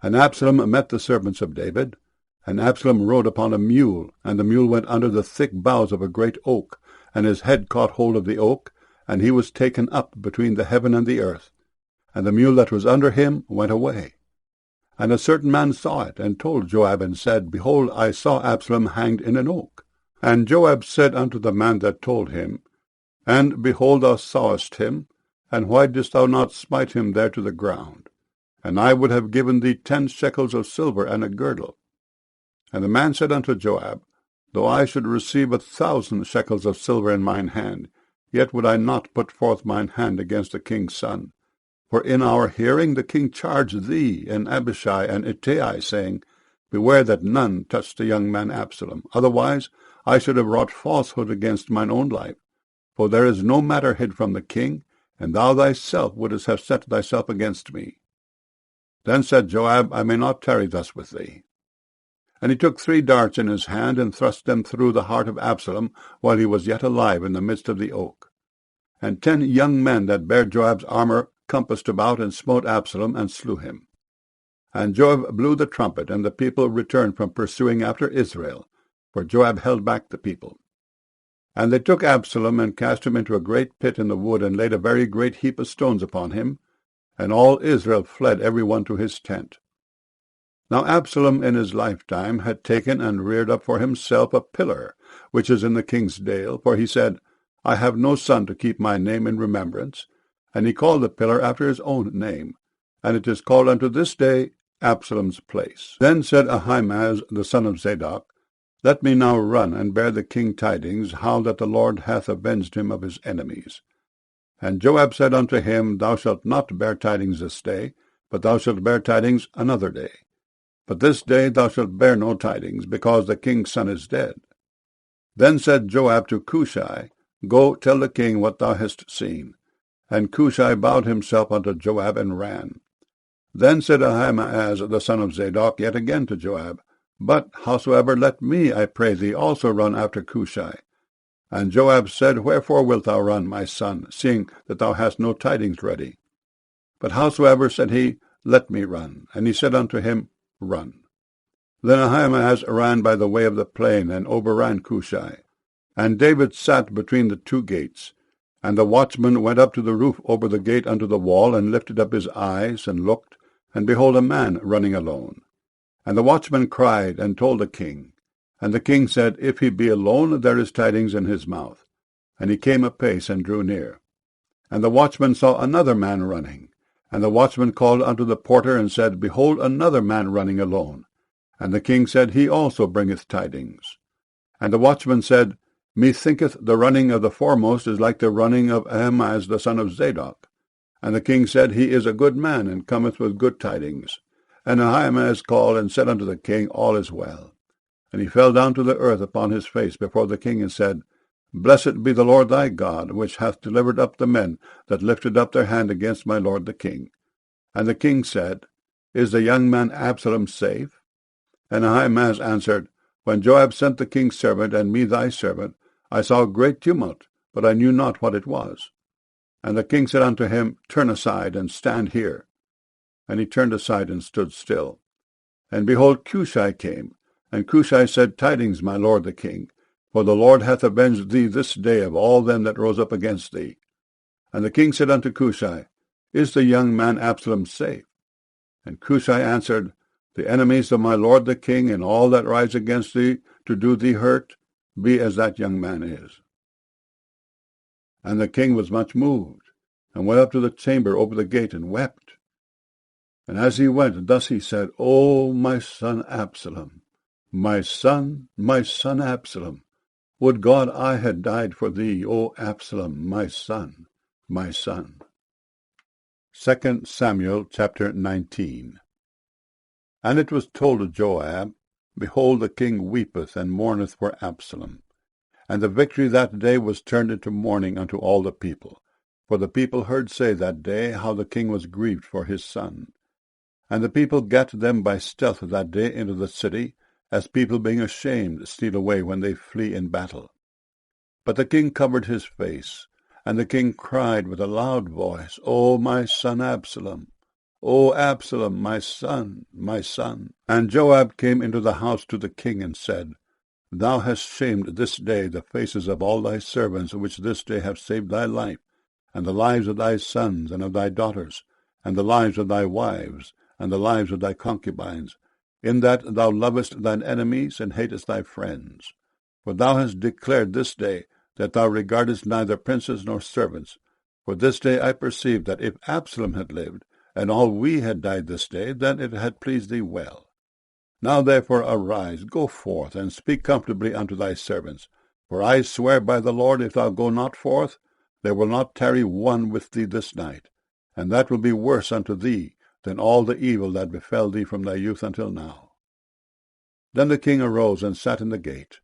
And Absalom met the servants of David, and Absalom rode upon a mule, and the mule went under the thick boughs of a great oak, and his head caught hold of the oak, and he was taken up between the heaven and the earth, and the mule that was under him went away. And a certain man saw it, and told Joab, and said, Behold, I saw Absalom hanged in an oak. And Joab said unto the man that told him, And behold, thou sawest him, and why didst thou not smite him there to the ground? And I would have given thee 10 shekels of silver and a girdle. And the man said unto Joab, Though I should receive 1,000 shekels of silver in mine hand, yet would I not put forth mine hand against the king's son. For in our hearing the king charged thee, and Abishai, and Ittai, saying, Beware that none touch the young man Absalom. Otherwise I should have wrought falsehood against mine own life. For there is no matter hid from the king, and thou thyself wouldest have set thyself against me. Then said Joab, I may not tarry thus with thee. And he took 3 darts in his hand, and thrust them through the heart of Absalom, while he was yet alive in the midst of the oak. And 10 young men that bare Joab's armor compassed about, and smote Absalom, and slew him. And Joab blew the trumpet, and the people returned from pursuing after Israel, for Joab held back the people. And they took Absalom, and cast him into a great pit in the wood, and laid a very great heap of stones upon him, and all Israel fled every one to his tent. Now Absalom in his lifetime had taken and reared up for himself a pillar, which is in the king's dale, for he said, I have no son to keep my name in remembrance. And he called the pillar after his own name, and it is called unto this day Absalom's place. Then said Ahimaaz the son of Zadok, Let me now run and bear the king tidings, how that the Lord hath avenged him of his enemies. And Joab said unto him, Thou shalt not bear tidings this day, but thou shalt bear tidings another day. But this day thou shalt bear no tidings, because the king's son is dead. Then said Joab to Cushai, Go, tell the king what thou hast seen. And Cushai bowed himself unto Joab, and ran. Then said Ahimaaz the son of Zadok yet again to Joab, But howsoever let me, I pray thee, also run after Cushai. And Joab said, Wherefore wilt thou run, my son, seeing that thou hast no tidings ready? But howsoever, said he, Let me run. And he said unto him, Run. Then Ahimaaz ran by the way of the plain, and overran Cushai. And David sat between the 2 gates. And the watchman went up to the roof over the gate unto the wall, and lifted up his eyes, and looked, and behold a man running alone. And the watchman cried, and told the king. And the king said, If he be alone, there is tidings in his mouth. And he came apace, and drew near. And the watchman saw another man running. And the watchman called unto the porter, and said, Behold, another man running alone. And the king said, He also bringeth tidings. And the watchman said, Methinketh the running of the foremost is like the running of Ahimaaz the son of Zadok. And the king said, He is a good man, and cometh with good tidings. And Ahimaaz called, and said unto the king, All is well. And he fell down to the earth upon his face before the king, and said, Blessed be the Lord thy God, which hath delivered up the men that lifted up their hand against my lord the king. And the king said, Is the young man Absalom safe? And Ahimaaz answered, When Joab sent the king's servant, and me thy servant, I saw great tumult, but I knew not what it was. And the king said unto him, Turn aside, and stand here. And he turned aside, and stood still. And behold, Cushai came. And Cushai said, Tidings, my lord the king, for the Lord hath avenged thee this day of all them that rose up against thee. And the king said unto Cushai, Is the young man Absalom safe? And Cushai answered, The enemies of my lord the king, and all that rise against thee to do thee hurt, be as that young man is. And the king was much moved, and went up to the chamber over the gate, and wept. And as he went, thus he said, O my son Absalom, my son Absalom, would God I had died for thee, O Absalom, my son, my son. 2 Samuel chapter 19. And it was told to Joab, Behold, the king weepeth and mourneth for Absalom. And the victory that day was turned into mourning unto all the people. For the people heard say that day how the king was grieved for his son. And the people gat them by stealth that day into the city, as people being ashamed steal away when they flee in battle. But the king covered his face, and the king cried with a loud voice, O my son Absalom! O Absalom, my son, my son. And Joab came into the house to the king, and said, Thou hast shamed this day the faces of all thy servants, which this day have saved thy life, and the lives of thy sons and of thy daughters, and the lives of thy wives, and the lives of thy concubines, in that thou lovest thine enemies and hatest thy friends. For thou hast declared this day that thou regardest neither princes nor servants. For this day I perceive that if Absalom had lived, and all we had died this day, then it had pleased thee well. Now therefore arise, go forth, and speak comfortably unto thy servants. For I swear by the Lord, if thou go not forth, there will not tarry one with thee this night, and that will be worse unto thee than all the evil that befell thee from thy youth until now. Then the king arose and sat in the gate.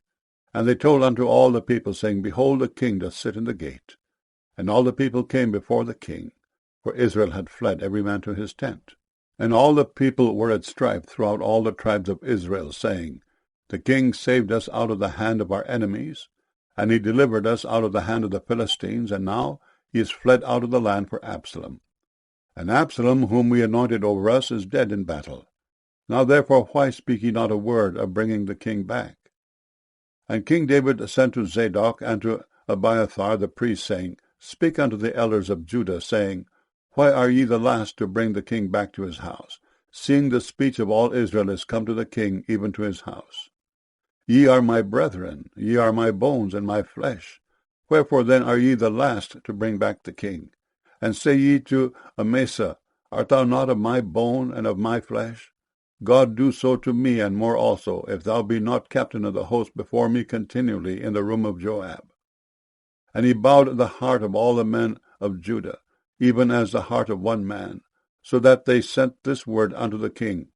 And they told unto all the people, saying, Behold, the king doth sit in the gate. And all the people came before the king, for Israel had fled every man to his tent. And all the people were at strife throughout all the tribes of Israel, saying, The king saved us out of the hand of our enemies, and he delivered us out of the hand of the Philistines, and now he is fled out of the land for Absalom. And Absalom, whom we anointed over us, is dead in battle. Now therefore why speak ye not a word of bringing the king back? And King David sent to Zadok and to Abiathar the priest, saying, Speak unto the elders of Judah, saying, Why are ye the last to bring the king back to his house, seeing the speech of all Israel is come to the king, even to his house? Ye are my brethren, ye are my bones and my flesh. Wherefore then are ye the last to bring back the king? And say ye to Amasa, Art thou not of my bone and of my flesh? God do so to me, and more also, if thou be not captain of the host before me continually in the room of Joab. And he bowed the heart of all the men of Judah, even as the heart of one man, so that they sent this word unto the king,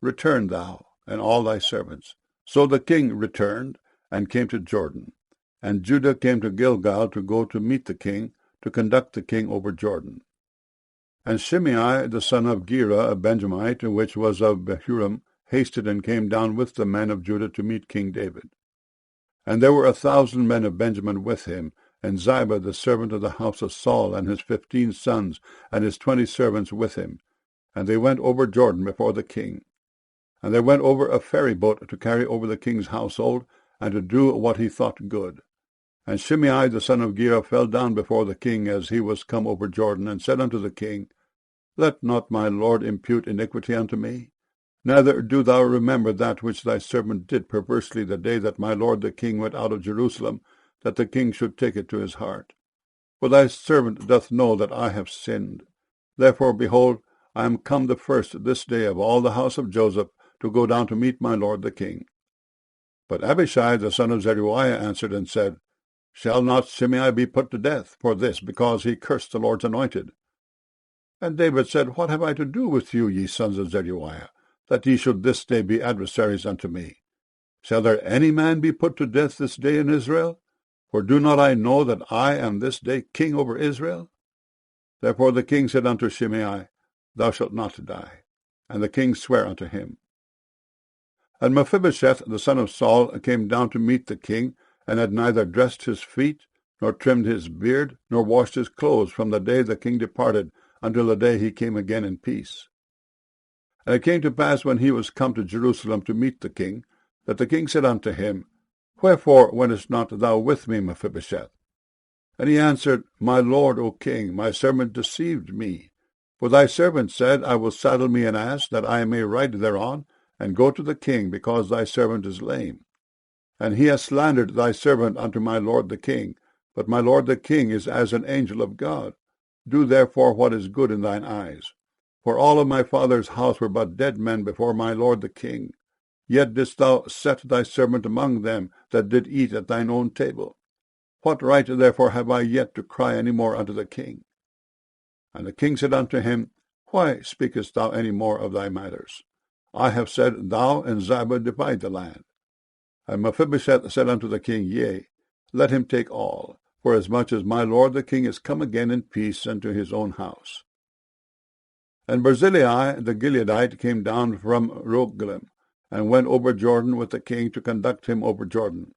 Return thou, and all thy servants. So the king returned, and came to Jordan. And Judah came to Gilgal to go to meet the king, to conduct the king over Jordan. And Shimei the son of Gera, a Benjamite, which was of Behurim, hasted and came down with the men of Judah to meet King David. And there were 1,000 men of Benjamin with him, and Ziba the servant of the house of Saul, and his 15 sons, and his 20 servants with him. And they went over Jordan before the king. And they went over a ferry boat to carry over the king's household, and to do what he thought good. And Shimei the son of Gera fell down before the king as he was come over Jordan, and said unto the king, Let not my lord impute iniquity unto me. Neither do thou remember that which thy servant did perversely the day that my lord the king went out of Jerusalem, that the king should take it to his heart. For thy servant doth know that I have sinned. Therefore, behold, I am come the first this day of all the house of Joseph to go down to meet my lord the king. But Abishai the son of Zeruiah answered and said, Shall not Shimei be put to death for this, because he cursed the Lord's anointed? And David said, What have I to do with you, ye sons of Zeruiah, that ye should this day be adversaries unto me? Shall there any man be put to death this day in Israel? For do not I know that I am this day king over Israel? Therefore the king said unto Shimei, Thou shalt not die. And the king sware unto him. And Mephibosheth the son of Saul came down to meet the king, and had neither dressed his feet, nor trimmed his beard, nor washed his clothes, from the day the king departed until the day he came again in peace. And it came to pass, when he was come to Jerusalem to meet the king, that the king said unto him, Wherefore wentest not thou with me, Mephibosheth? And he answered, My lord, O king, my servant deceived me. For thy servant said, I will saddle me an ass, that I may ride thereon, and go to the king, because thy servant is lame. And he has slandered thy servant unto my lord the king. But my lord the king is as an angel of God. Do therefore what is good in thine eyes. For all of my father's house were but dead men before my lord the king. Yet didst thou set thy servant among them that did eat at thine own table. What right therefore have I yet to cry any more unto the king? And the king said unto him, Why speakest thou any more of thy matters? I have said, Thou and Ziba divide the land. And Mephibosheth said unto the king, Yea, let him take all, forasmuch as my lord the king is come again in peace unto his own house. And Barzillai the Gileadite came down from Rogelim, and went over Jordan with the king to conduct him over Jordan.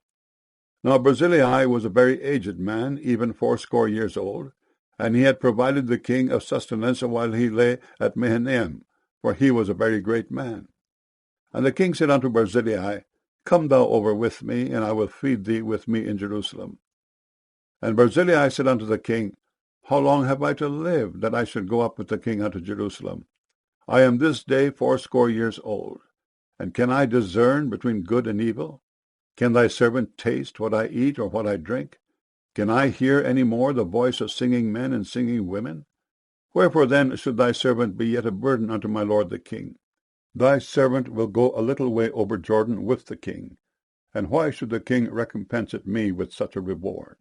Now Barzillai was a very aged man, even 80 years old, and he had provided the king of sustenance while he lay at Mahanaim, for he was a very great man. And the king said unto Barzillai, Come thou over with me, and I will feed thee with me in Jerusalem. And Barzillai said unto the king, How long have I to live, that I should go up with the king unto Jerusalem? I am this day 80 years old. And can I discern between good and evil? Can thy servant taste what I eat or what I drink? Can I hear any more the voice of singing men and singing women? Wherefore then should thy servant be yet a burden unto my lord the king? Thy servant will go a little way over Jordan with the king. And why should the king recompense it me with such a reward?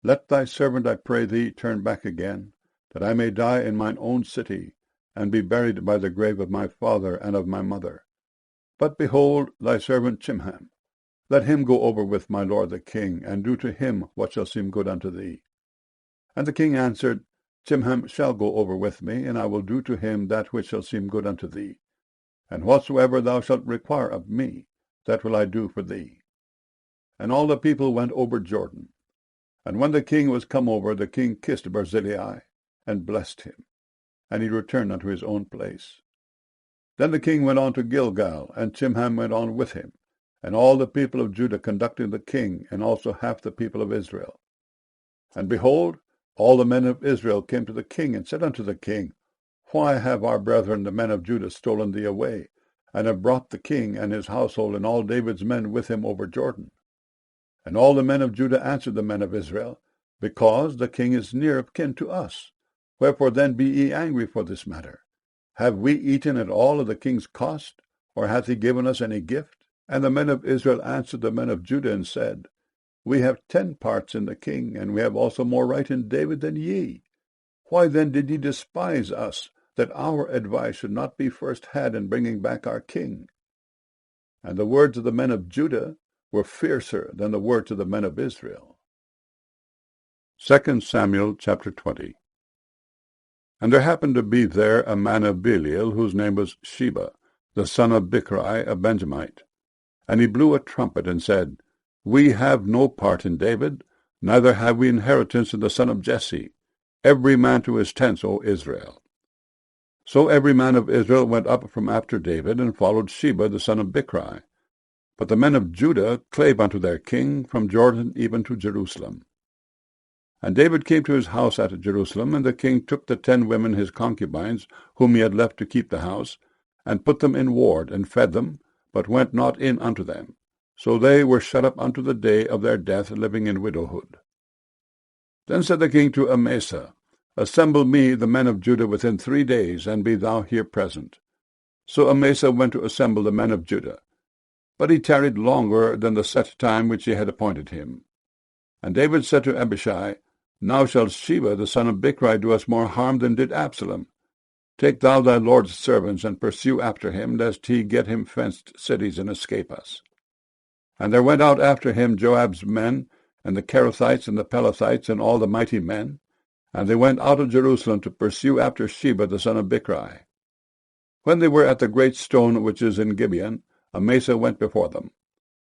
Let thy servant, I pray thee, turn back again, that I may die in mine own city, and be buried by the grave of my father and of my mother. But behold thy servant Chimham. Let him go over with my lord the king, and do to him what shall seem good unto thee. And the king answered, Chimham shall go over with me, and I will do to him that which shall seem good unto thee. And whatsoever thou shalt require of me, that will I do for thee. And all the people went over Jordan. And when the king was come over, the king kissed Barzillai, and blessed him. And he returned unto his own place. Then the king went on to Gilgal, and Chimham went on with him, and all the people of Judah conducting the king, and also half the people of Israel. And behold, all the men of Israel came to the king, and said unto the king, Why have our brethren the men of Judah stolen thee away, and have brought the king and his household and all David's men with him over Jordan? And all the men of Judah answered the men of Israel, Because the king is near of kin to us. Wherefore then be ye angry for this matter? Have we eaten at all of the king's cost, or hath he given us any gift? And the men of Israel answered the men of Judah, and said, We have 10 parts in the king, and we have also more right in David than ye. Why then did ye despise us, that our advice should not be first had in bringing back our king? And the words of the men of Judah were fiercer than the words of the men of Israel. 2 Samuel chapter 20. And there happened to be there a man of Belial, whose name was Sheba, the son of Bichri, a Benjamite. And he blew a trumpet, and said, We have no part in David, neither have we inheritance in the son of Jesse. Every man to his tents, O Israel. So every man of Israel went up from after David, and followed Sheba the son of Bichri. But the men of Judah clave unto their king from Jordan even to Jerusalem. And David came to his house at Jerusalem, and the king took the 10 women his concubines, whom he had left to keep the house, and put them in ward, and fed them, but went not in unto them. So they were shut up unto the day of their death, living in widowhood. Then said the king to Amasa, Assemble me the men of Judah within 3 days, and be thou here present. So Amasa went to assemble the men of Judah. But he tarried longer than the set time which he had appointed him. And David said to Abishai, Now shall Sheba the son of Bichri do us more harm than did Absalom. Take thou thy lord's servants, and pursue after him, lest he get him fenced cities, and escape us. And there went out after him Joab's men, and the Cherethites, and the Pelethites, and all the mighty men. And they went out of Jerusalem to pursue after Sheba the son of Bichri. When they were at the great stone which is in Gibeon, Amasa went before them.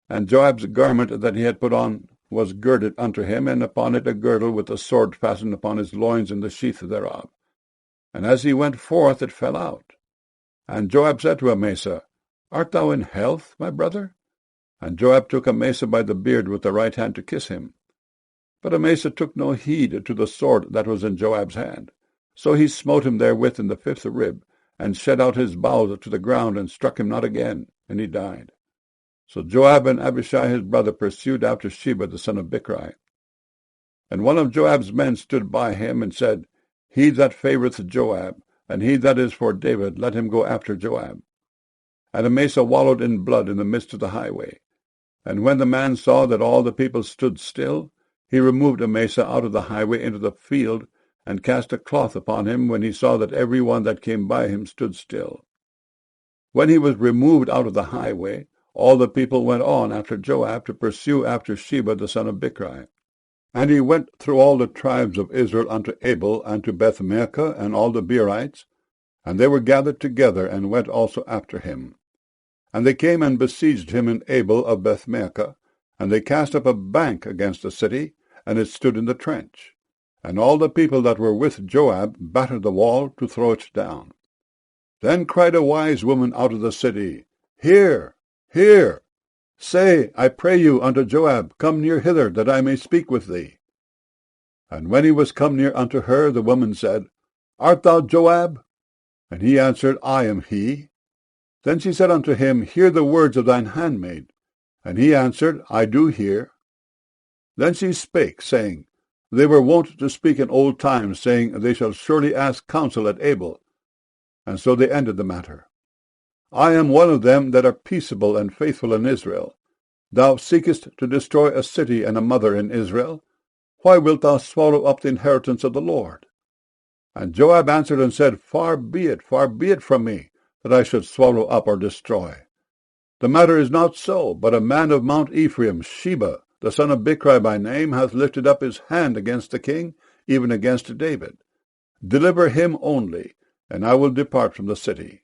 And Joab's garment that he had put on was girded unto him, and upon it a girdle with a sword fastened upon his loins in the sheath thereof. And as he went forth, it fell out. And Joab said to Amasa, Art thou in health, my brother? And Joab took Amasa by the beard with the right hand to kiss him. But Amasa took no heed to the sword that was in Joab's hand. So he smote him therewith in the 5th rib, and shed out his bowels to the ground, and struck him not again, and he died. So Joab and Abishai his brother pursued after Sheba the son of Bichri. And one of Joab's men stood by him, and said, He that favoureth Joab, and he that is for David, let him go after Joab. And Amasa wallowed in blood in the midst of the highway. And when the man saw that all the people stood still, he removed Amasa out of the highway into the field, and cast a cloth upon him, when he saw that every one that came by him stood still. When he was removed out of the highway, all the people went on after Joab to pursue after Sheba the son of Bichri. And he went through all the tribes of Israel unto Abel, and to Bethmaachah, and all the Beerites, and they were gathered together, and went also after him. And they came and besieged him in Abel of Bethmaachah, and they cast up a bank against the city, and it stood in the trench. And all the people that were with Joab battered the wall to throw it down. Then cried a wise woman out of the city, Hear, hear! Say, I pray you, unto Joab, Come near hither, that I may speak with thee. And when he was come near unto her, the woman said, Art thou Joab? And he answered, I am he. Then she said unto him, Hear the words of thine handmaid. And he answered, I do hear. Then she spake, saying, They were wont to speak in old times, saying, They shall surely ask counsel at Abel. And so they ended the matter. I am one of them that are peaceable and faithful in Israel. Thou seekest to destroy a city and a mother in Israel. Why wilt thou swallow up the inheritance of the Lord? And Joab answered and said, far be it from me, that I should swallow up or destroy. The matter is not so, but a man of Mount Ephraim, Sheba, the son of Bichri by name, hath lifted up his hand against the king, even against David. Deliver him only, and I will depart from the city.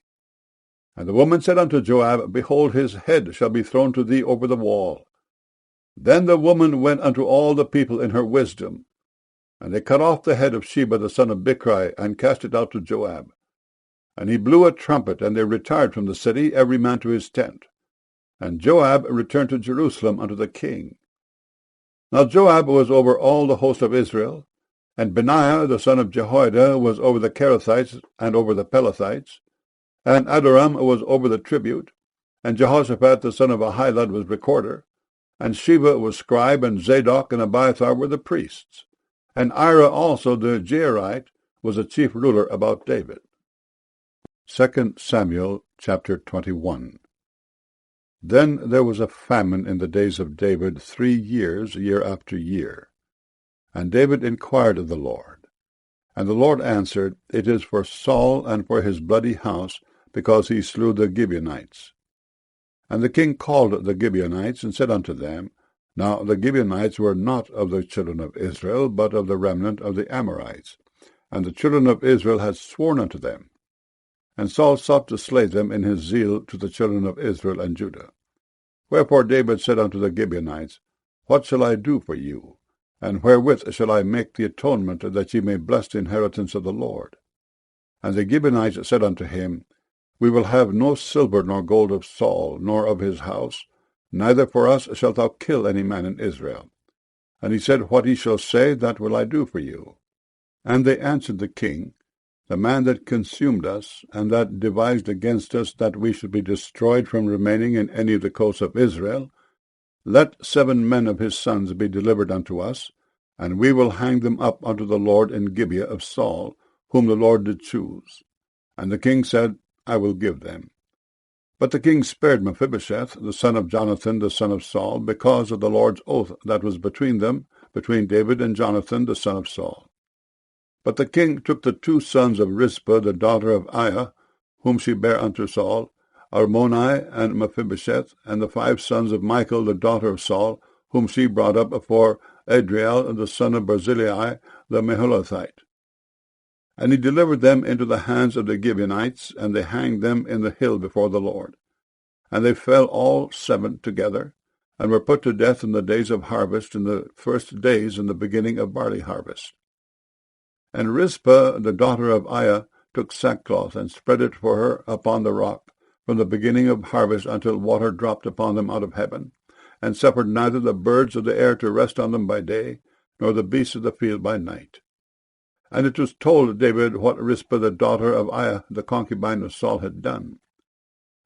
And the woman said unto Joab, Behold, his head shall be thrown to thee over the wall. Then the woman went unto all the people in her wisdom, and they cut off the head of Sheba the son of Bichri, and cast it out to Joab. And he blew a trumpet, and they retired from the city, every man to his tent. And Joab returned to Jerusalem unto the king. Now Joab was over all the host of Israel, and Benaiah the son of Jehoiada was over the Kerethites and over the Pelethites, and Adoram was over the tribute, and Jehoshaphat the son of Ahilud was recorder, and Sheba was scribe, and Zadok and Abiathar were the priests, and Ira also the Jairite was a chief ruler about David. 2 Samuel chapter 21. Then there was a famine in the days of David 3 years, year after year. And David inquired of the Lord. And the Lord answered, It is for Saul and for his bloody house, because he slew the Gibeonites. And the king called the Gibeonites, and said unto them, Now the Gibeonites were not of the children of Israel, but of the remnant of the Amorites. And the children of Israel had sworn unto them. And Saul sought to slay them in his zeal to the children of Israel and Judah. Wherefore David said unto the Gibeonites, What shall I do for you? And wherewith shall I make the atonement, that ye may bless the inheritance of the Lord? And the Gibeonites said unto him, We will have no silver nor gold of Saul, nor of his house, neither for us shalt thou kill any man in Israel. And he said, What he shall say, that will I do for you. And they answered the king, The man that consumed us, and that devised against us that we should be destroyed from remaining in any of the coasts of Israel, let 7 men of his sons be delivered unto us, and we will hang them up unto the Lord in Gibeah of Saul, whom the Lord did choose. And the king said, I will give them. But the king spared Mephibosheth, the son of Jonathan, the son of Saul, because of the Lord's oath that was between them, between David and Jonathan, the son of Saul. But the king took the 2 sons of Rizpah, the daughter of Aiah, whom she bare unto Saul, Armoni and Mephibosheth, and the 5 sons of Michal, the daughter of Saul, whom she brought up for Adriel, the son of Barzillai, the Meholathite. And he delivered them into the hands of the Gibeonites, and they hanged them in the hill before the Lord. And they fell all 7 together, and were put to death in the days of harvest, in the first days in the beginning of barley harvest. And Rizpah, the daughter of Aiah, took sackcloth, and spread it for her upon the rock, from the beginning of harvest until water dropped upon them out of heaven, and suffered neither the birds of the air to rest on them by day, nor the beasts of the field by night. And it was told David what Rizpah the daughter of Aiah, the concubine of Saul, had done.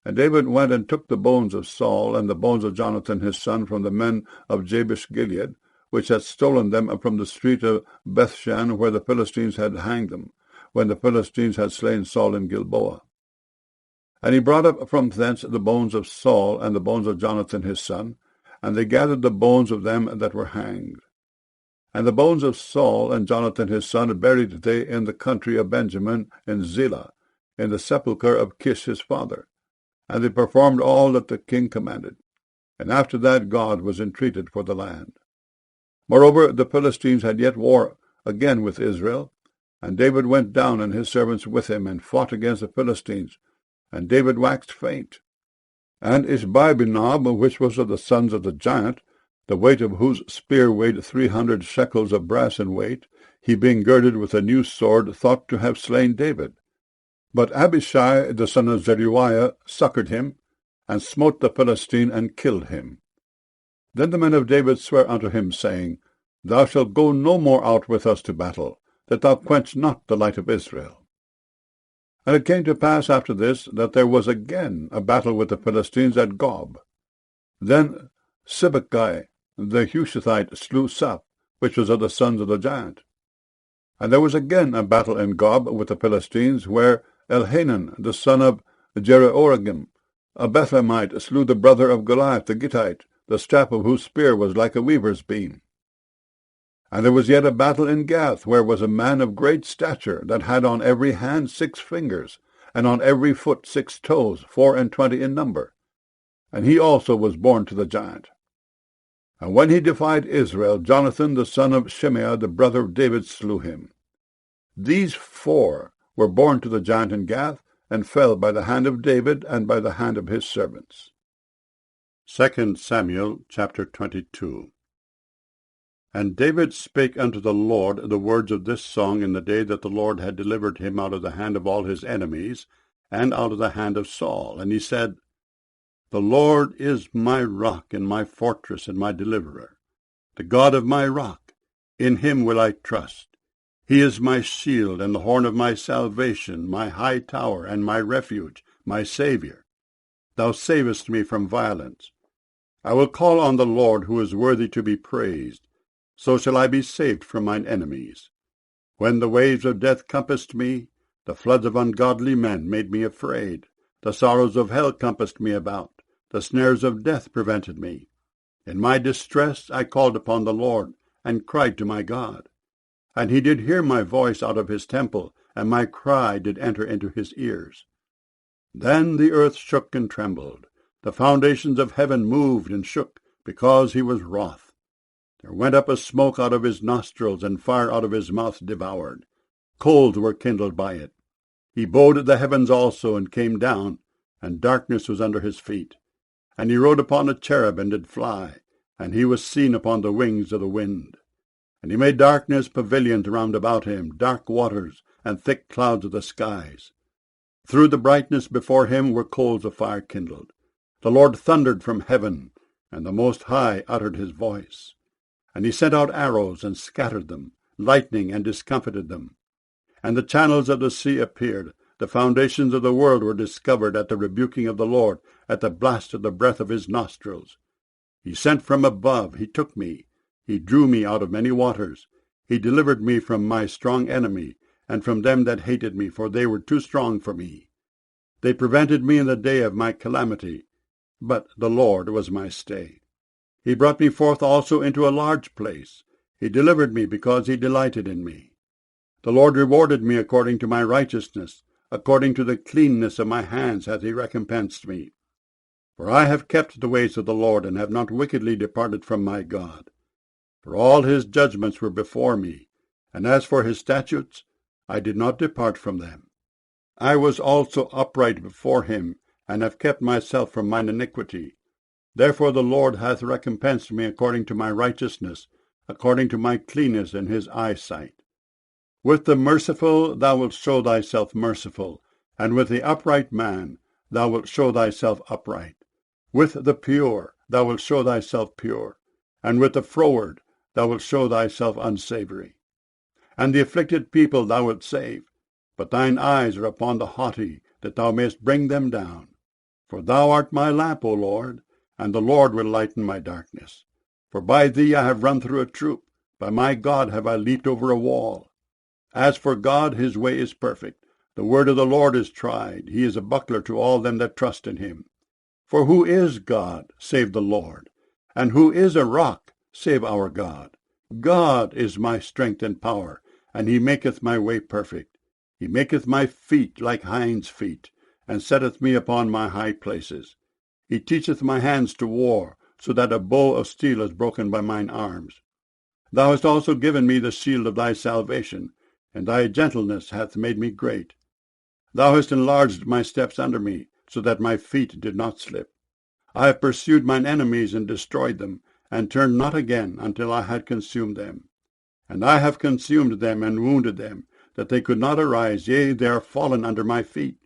And David went and took the bones of Saul, and the bones of Jonathan his son, from the men of Jabesh-Gilead, which had stolen them from the street of Bethshan, where the Philistines had hanged them, when the Philistines had slain Saul in Gilboa. And he brought up from thence the bones of Saul, and the bones of Jonathan his son, and they gathered the bones of them that were hanged. And the bones of Saul and Jonathan his son buried they in the country of Benjamin in Zelah, in the sepulchre of Kish his father. And they performed all that the king commanded. And after that God was entreated for the land. Moreover, the Philistines had yet war again with Israel, and David went down and his servants with him, and fought against the Philistines, and David waxed faint. And Ishbi-benob, which was of the sons of the giant, the weight of whose spear weighed 300 shekels of brass in weight, he being girded with a new sword, thought to have slain David. But Abishai the son of Zeruiah succoured him, and smote the Philistine, and killed him. Then the men of David sware unto him, saying, Thou shalt go no more out with us to battle, that thou quench not the light of Israel. And it came to pass after this, that there was again a battle with the Philistines at Gob. Then Sibbecai the Hushathite slew Saph, which was of the sons of the giant. And there was again a battle in Gob with the Philistines, where Elhanan the son of Jeroregim, a Bethlehemite, slew the brother of Goliath the Gittite, the staff of whose spear was like a weaver's beam. And there was yet a battle in Gath, where was a man of great stature, that had on every hand 6 fingers, and on every foot 6 toes, 24 in number. And he also was born to the giant. And when he defied Israel, Jonathan the son of Shimeah, the brother of David, slew him. These 4 were born to the giant in Gath, and fell by the hand of David and by the hand of his servants. 2 Samuel chapter 22. And David spake unto the Lord the words of this song in the day that the Lord had delivered him out of the hand of all his enemies, and out of the hand of Saul. And he said, The Lord is my rock, and my fortress, and my deliverer, the God of my rock, in him will I trust. He is my shield, and the horn of my salvation, my high tower, and my refuge, my Saviour. Thou savest me from violence. I will call on the Lord, who is worthy to be praised. So shall I be saved from mine enemies. When the waves of death compassed me, the floods of ungodly men made me afraid. The sorrows of hell compassed me about. The snares of death prevented me. In my distress I called upon the Lord, and cried to my God. And he did hear my voice out of his temple, and my cry did enter into his ears. Then the earth shook and trembled. The foundations of heaven moved and shook, because he was wroth. There went up a smoke out of his nostrils, and fire out of his mouth devoured. Coals were kindled by it. He bowed the heavens also, and came down, and darkness was under his feet. And he rode upon a cherub, and did fly, and he was seen upon the wings of the wind. And he made darkness pavilions round about him, dark waters, and thick clouds of the skies. Through the brightness before him were coals of fire kindled. The Lord thundered from heaven, and the Most High uttered his voice. And he sent out arrows, and scattered them, lightning, and discomfited them. And the channels of the sea appeared. The foundations of the world were discovered at the rebuking of the Lord, at the blast of the breath of his nostrils. He sent from above, he took me. He drew me out of many waters. He delivered me from my strong enemy, and from them that hated me, for they were too strong for me. They prevented me in the day of my calamity, but the Lord was my stay. He brought me forth also into a large place. He delivered me because he delighted in me. The Lord rewarded me according to my righteousness. According to the cleanness of my hands hath he recompensed me. For I have kept the ways of the Lord, and have not wickedly departed from my God. For all his judgments were before me, and as for his statutes, I did not depart from them. I was also upright before him, and have kept myself from mine iniquity. Therefore the Lord hath recompensed me according to my righteousness, according to my cleanness in his eyesight. With the merciful thou wilt show thyself merciful, and with the upright man thou wilt show thyself upright. With the pure thou wilt show thyself pure, and with the froward thou wilt show thyself unsavory. And the afflicted people thou wilt save, but thine eyes are upon the haughty, that thou mayest bring them down. For thou art my lamp, O Lord, and the Lord will lighten my darkness. For by thee I have run through a troop, by my God have I leaped over a wall. As for God, his way is perfect. The word of the Lord is tried. He is a buckler to all them that trust in him. For who is God, save the Lord? And who is a rock, save our God? God is my strength and power, and he maketh my way perfect. He maketh my feet like hinds' feet, and setteth me upon my high places. He teacheth my hands to war, so that a bow of steel is broken by mine arms. Thou hast also given me the shield of thy salvation, and thy gentleness hath made me great. Thou hast enlarged my steps under me, so that my feet did not slip. I have pursued mine enemies and destroyed them, and turned not again until I had consumed them. And I have consumed them and wounded them, that they could not arise, yea, they are fallen under my feet.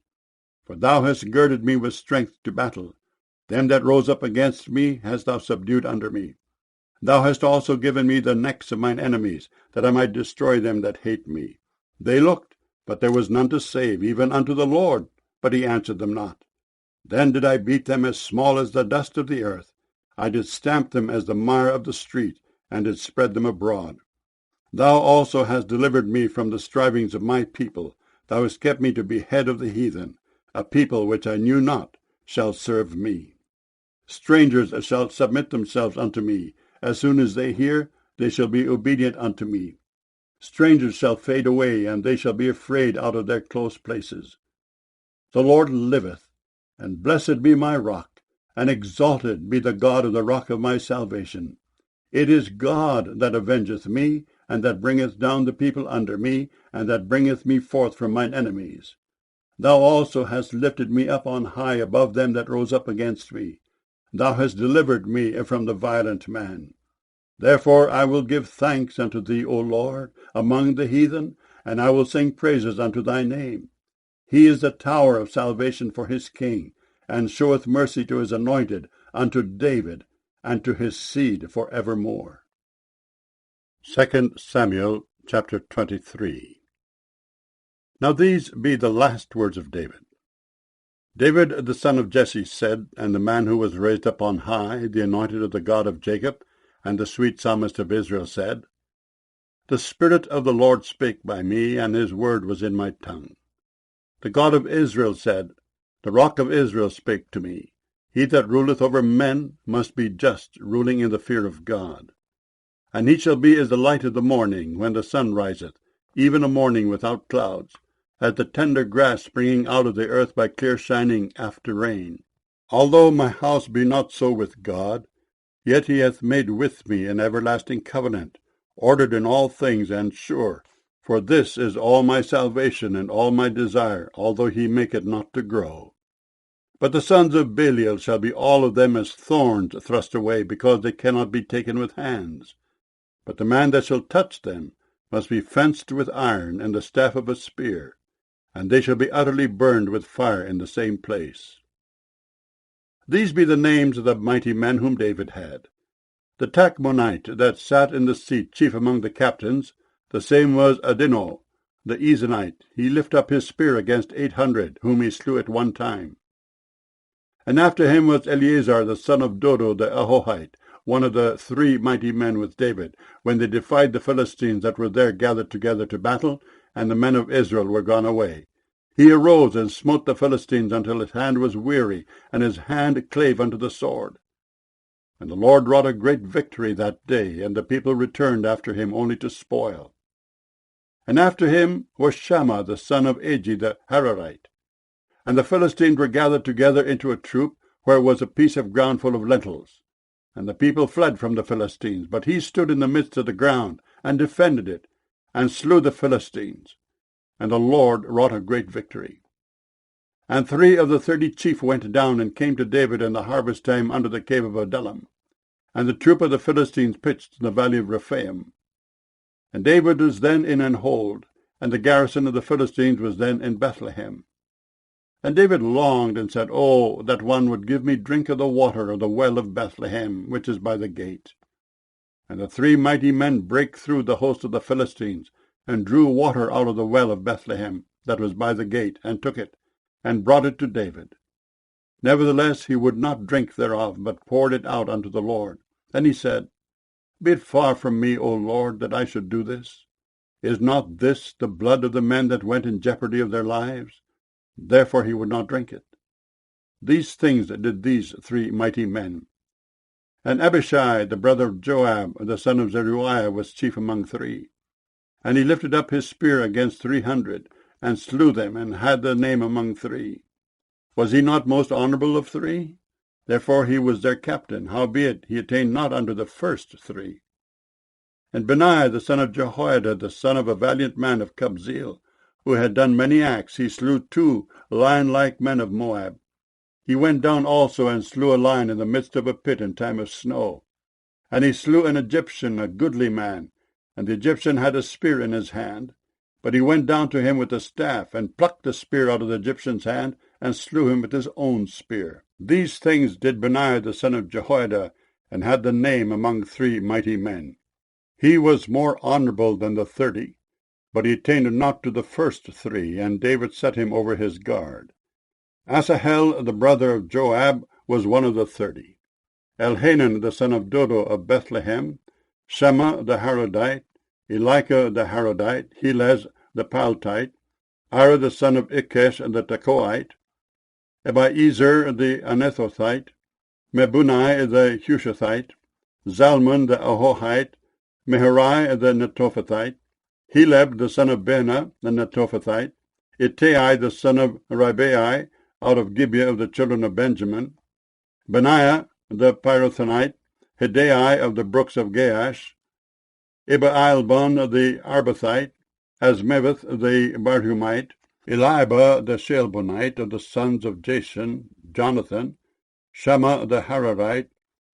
For thou hast girded me with strength to battle. Them that rose up against me hast thou subdued under me. Thou hast also given me the necks of mine enemies, that I might destroy them that hate me. They looked, but there was none to save, even unto the Lord, but he answered them not. Then did I beat them as small as the dust of the earth. I did stamp them as the mire of the street, and did spread them abroad. Thou also hast delivered me from the strivings of my people. Thou hast kept me to be head of the heathen. A people which I knew not shall serve me. Strangers shall submit themselves unto me. As soon as they hear, they shall be obedient unto me. Strangers shall fade away, and they shall be afraid out of their close places. The Lord liveth, and blessed be my rock, and exalted be the God of the rock of my salvation. It is God that avengeth me, and that bringeth down the people under me, and that bringeth me forth from mine enemies. Thou also hast lifted me up on high above them that rose up against me. Thou hast delivered me from the violent man. Therefore I will give thanks unto thee, O Lord, among the heathen, and I will sing praises unto thy name. He is the tower of salvation for his king, and showeth mercy to his anointed, unto David, and to his seed for evermore. 2 Samuel chapter 23. Now these be the last words of David. David the son of Jesse said, and the man who was raised up on high, the anointed of the God of Jacob, and the sweet psalmist of Israel said, The Spirit of the Lord spake by me, and his word was in my tongue. The God of Israel said, The rock of Israel spake to me. He that ruleth over men must be just, ruling in the fear of God. And he shall be as the light of the morning, when the sun riseth, even a morning without clouds, as the tender grass springing out of the earth by clear shining after rain. Although my house be not so with God, yet he hath made with me an everlasting covenant, ordered in all things and sure. For this is all my salvation and all my desire, although he make it not to grow. But the sons of Belial shall be all of them as thorns thrust away, because they cannot be taken with hands. But the man that shall touch them must be fenced with iron and the staff of a spear, and they shall be utterly burned with fire in the same place. These be the names of the mighty men whom David had. The Tachmonite that sat in the seat, chief among the captains, the same was Adino, the Ezonite. He lifted up his spear against 800, whom he slew at one time. And after him was Eleazar, the son of Dodo the Ahohite, one of the 3 mighty men with David, when they defied the Philistines that were there gathered together to battle, and the men of Israel were gone away. He arose and smote the Philistines until his hand was weary, and his hand clave unto the sword. And the Lord wrought a great victory that day, and the people returned after him only to spoil. And after him was Shammah the son of Agi the Hararite. And the Philistines were gathered together into a troop, where was a piece of ground full of lentils. And the people fled from the Philistines, but he stood in the midst of the ground, and defended it, and slew the Philistines. And the Lord wrought a great victory. And 3 of the 30 chief went down, and came to David in the harvest time under the cave of Adullam. And the troop of the Philistines pitched in the valley of Rephaim. And David was then in an hold, and the garrison of the Philistines was then in Bethlehem. And David longed, and said, Oh, that one would give me drink of the water of the well of Bethlehem, which is by the gate. And the 3 mighty men brake through the host of the Philistines, and drew water out of the well of Bethlehem, that was by the gate, and took it, and brought it to David. Nevertheless he would not drink thereof, but poured it out unto the Lord. Then he said, Be it far from me, O Lord, that I should do this. Is not this the blood of the men that went in jeopardy of their lives? Therefore he would not drink it. These things did these 3 mighty men. And Abishai, the brother of Joab, the son of Zeruiah, was chief among 3. And he lifted up his spear against 300, and slew them, and had their name among 3. Was he not most honorable of 3? Therefore he was their captain, howbeit he attained not unto the first 3. And Benaiah, the son of Jehoiada, the son of a valiant man of Kabzeel, who had done many acts, he slew 2 lion-like men of Moab. He went down also and slew a lion in the midst of a pit in time of snow. And he slew an Egyptian, a goodly man, and the Egyptian had a spear in his hand. But he went down to him with a staff, and plucked the spear out of the Egyptian's hand, and slew him with his own spear. These things did Benaiah the son of Jehoiada, and had the name among 3 mighty men. He was more honourable than the 30, but he attained not to the first 3, and David set him over his guard. Asahel, the brother of Joab, was one of the 30. Elhanan, the son of Dodo of Bethlehem, Shema the Harodite, Elika the Harodite, Helez the Paltite, Ira the son of Ikesh the Tekoite, Ebiezer the Anethothite, Mebunai the Hushathite, Zalmon the Ahohite, Meharai the Netophathite, Heleb the son of Benah the Netophathite, Ittai the son of Ribai, out of Gibeah of the children of Benjamin, Benaiah the Pirathonite, Hidai of the brooks of Gaash, Ibailbon the Arbathite, Asmaveth the Barhumite, Eliba the Shalbonite of the sons of Jason, Jonathan, Shema the Hararite,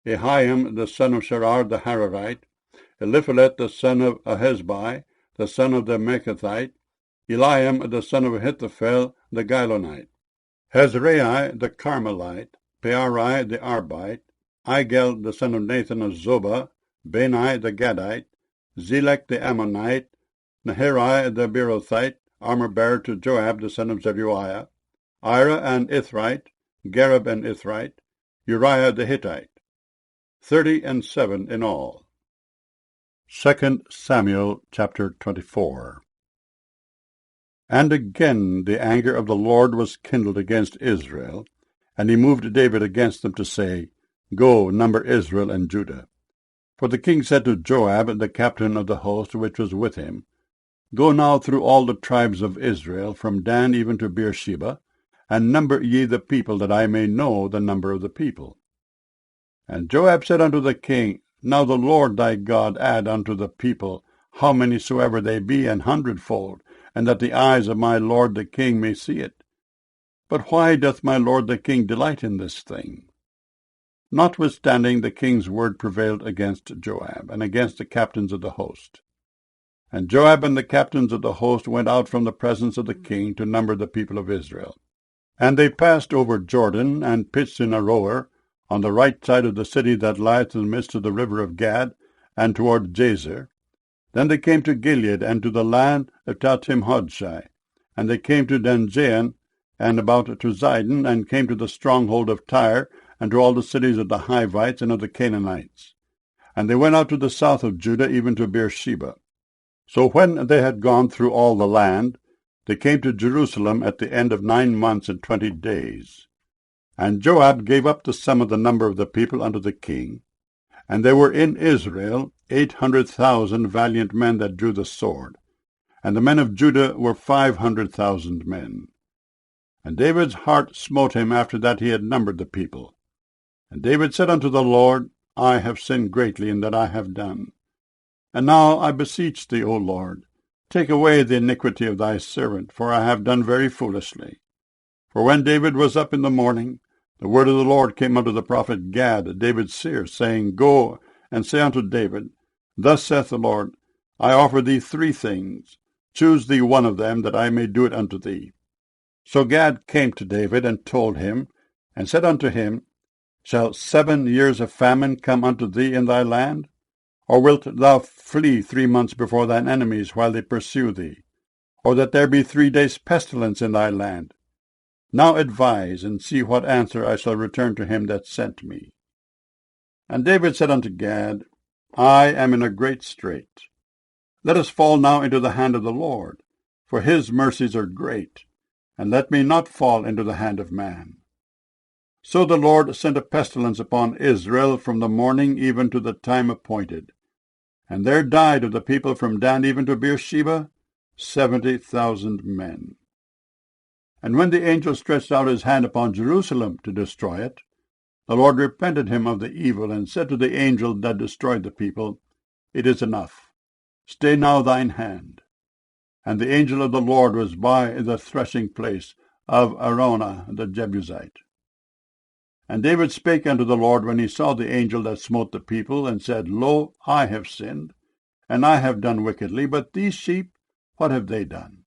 Ahiam the son of Sharar the Hararite, Eliphalet the son of Ahesbai, the son of the Mechathite, Eliam the son of Ahithophel the Gilonite, Hezrai the Carmelite, Pearai the Arbite, Igel the son of Nathan of Zobah, Bani the Gadite, Zelek the Ammonite, Naharai the Beerothite, armor-bearer to Joab the son of Zeruiah, Ira and Ithrite, Gareb and Ithrite, Uriah the Hittite, 37 in all. 2 Samuel chapter 24. And again the anger of the Lord was kindled against Israel, and he moved David against them to say, Go, number Israel and Judah. For the king said to Joab, the captain of the host which was with him, Go now through all the tribes of Israel, from Dan even to Beersheba, and number ye the people, that I may know the number of the people. And Joab said unto the king, Now the Lord thy God add unto the people how many soever they be, 100-fold, and that the eyes of my lord the king may see it. But why doth my lord the king delight in this thing? Notwithstanding, the king's word prevailed against Joab, and against the captains of the host. And Joab and the captains of the host went out from the presence of the king to number the people of Israel. And they passed over Jordan, and pitched in Aroer, on the right side of the city that lieth in the midst of the river of Gad, and toward Jazer. Then they came to Gilead, and to the land of Tatim-Hodshai. And they came to Danjain, and about to Zidon, and came to the stronghold of Tyre, and to all the cities of the Hivites and of the Canaanites. And they went out to the south of Judah, even to Beersheba. So when they had gone through all the land, they came to Jerusalem at the end of 9 months and 20 days. And Joab gave up the sum of the number of the people unto the king. And there were in Israel 800,000 valiant men that drew the sword, and the men of Judah were 500,000 men. And David's heart smote him after that he had numbered the people. And David said unto the Lord, I have sinned greatly in that I have done. And now I beseech thee, O Lord, take away the iniquity of thy servant, for I have done very foolishly. For when David was up in the morning, the word of the Lord came unto the prophet Gad, David's seer, saying, Go and say unto David, Thus saith the Lord, I offer thee 3 things. Choose thee one of them, that I may do it unto thee. So Gad came to David, and told him, and said unto him, Shall 7 years of famine come unto thee in thy land? Or wilt thou flee 3 months before thine enemies, while they pursue thee? Or that there be 3 days' pestilence in thy land? Now advise, and see what answer I shall return to him that sent me. And David said unto Gad, I am in a great strait. Let us fall now into the hand of the Lord, for his mercies are great, and let me not fall into the hand of man. So the Lord sent a pestilence upon Israel from the morning even to the time appointed. And there died of the people from Dan even to Beersheba 70,000 men. And when the angel stretched out his hand upon Jerusalem to destroy it, the Lord repented him of the evil, and said to the angel that destroyed the people, It is enough. Stay now thine hand. And the angel of the Lord was by the threshing place of Araunah the Jebusite. And David spake unto the Lord when he saw the angel that smote the people, and said, Lo, I have sinned, and I have done wickedly, but these sheep, what have they done?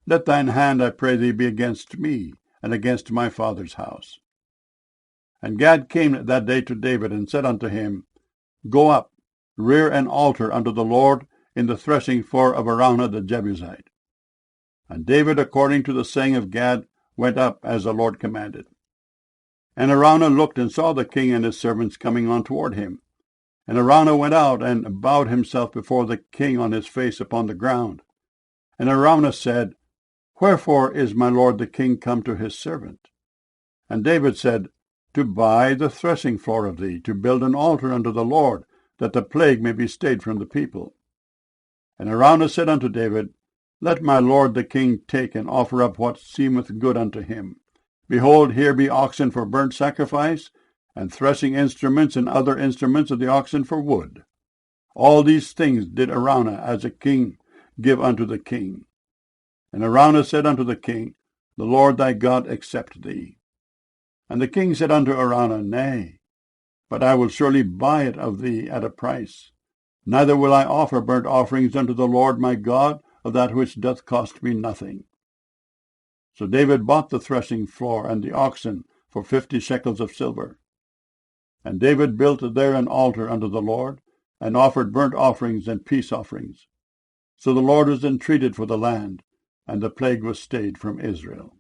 Let thine hand, I pray thee, be against me, and against my father's house. And Gad came that day to David, and said unto him, Go up, rear an altar unto the Lord in the threshing floor of Araunah the Jebusite. And David, according to the saying of Gad, went up as the Lord commanded. And Araunah looked and saw the king and his servants coming on toward him. And Araunah went out and bowed himself before the king on his face upon the ground. And Araunah said, Wherefore is my lord the king come to his servant? And David said, To buy the threshing floor of thee, to build an altar unto the Lord, that the plague may be stayed from the people. And Araunah said unto David, Let my lord the king take and offer up what seemeth good unto him. Behold, here be oxen for burnt sacrifice, and threshing instruments and other instruments of the oxen for wood. All these things did Araunah as a king give unto the king. And Araunah said unto the king, The Lord thy God accept thee. And the king said unto Araunah, Nay, but I will surely buy it of thee at a price. Neither will I offer burnt offerings unto the Lord my God of that which doth cost me nothing. So David bought the threshing floor and the oxen for 50 shekels of silver. And David built there an altar unto the Lord, and offered burnt offerings and peace offerings. So the Lord was entreated for the land, and the plague was stayed from Israel.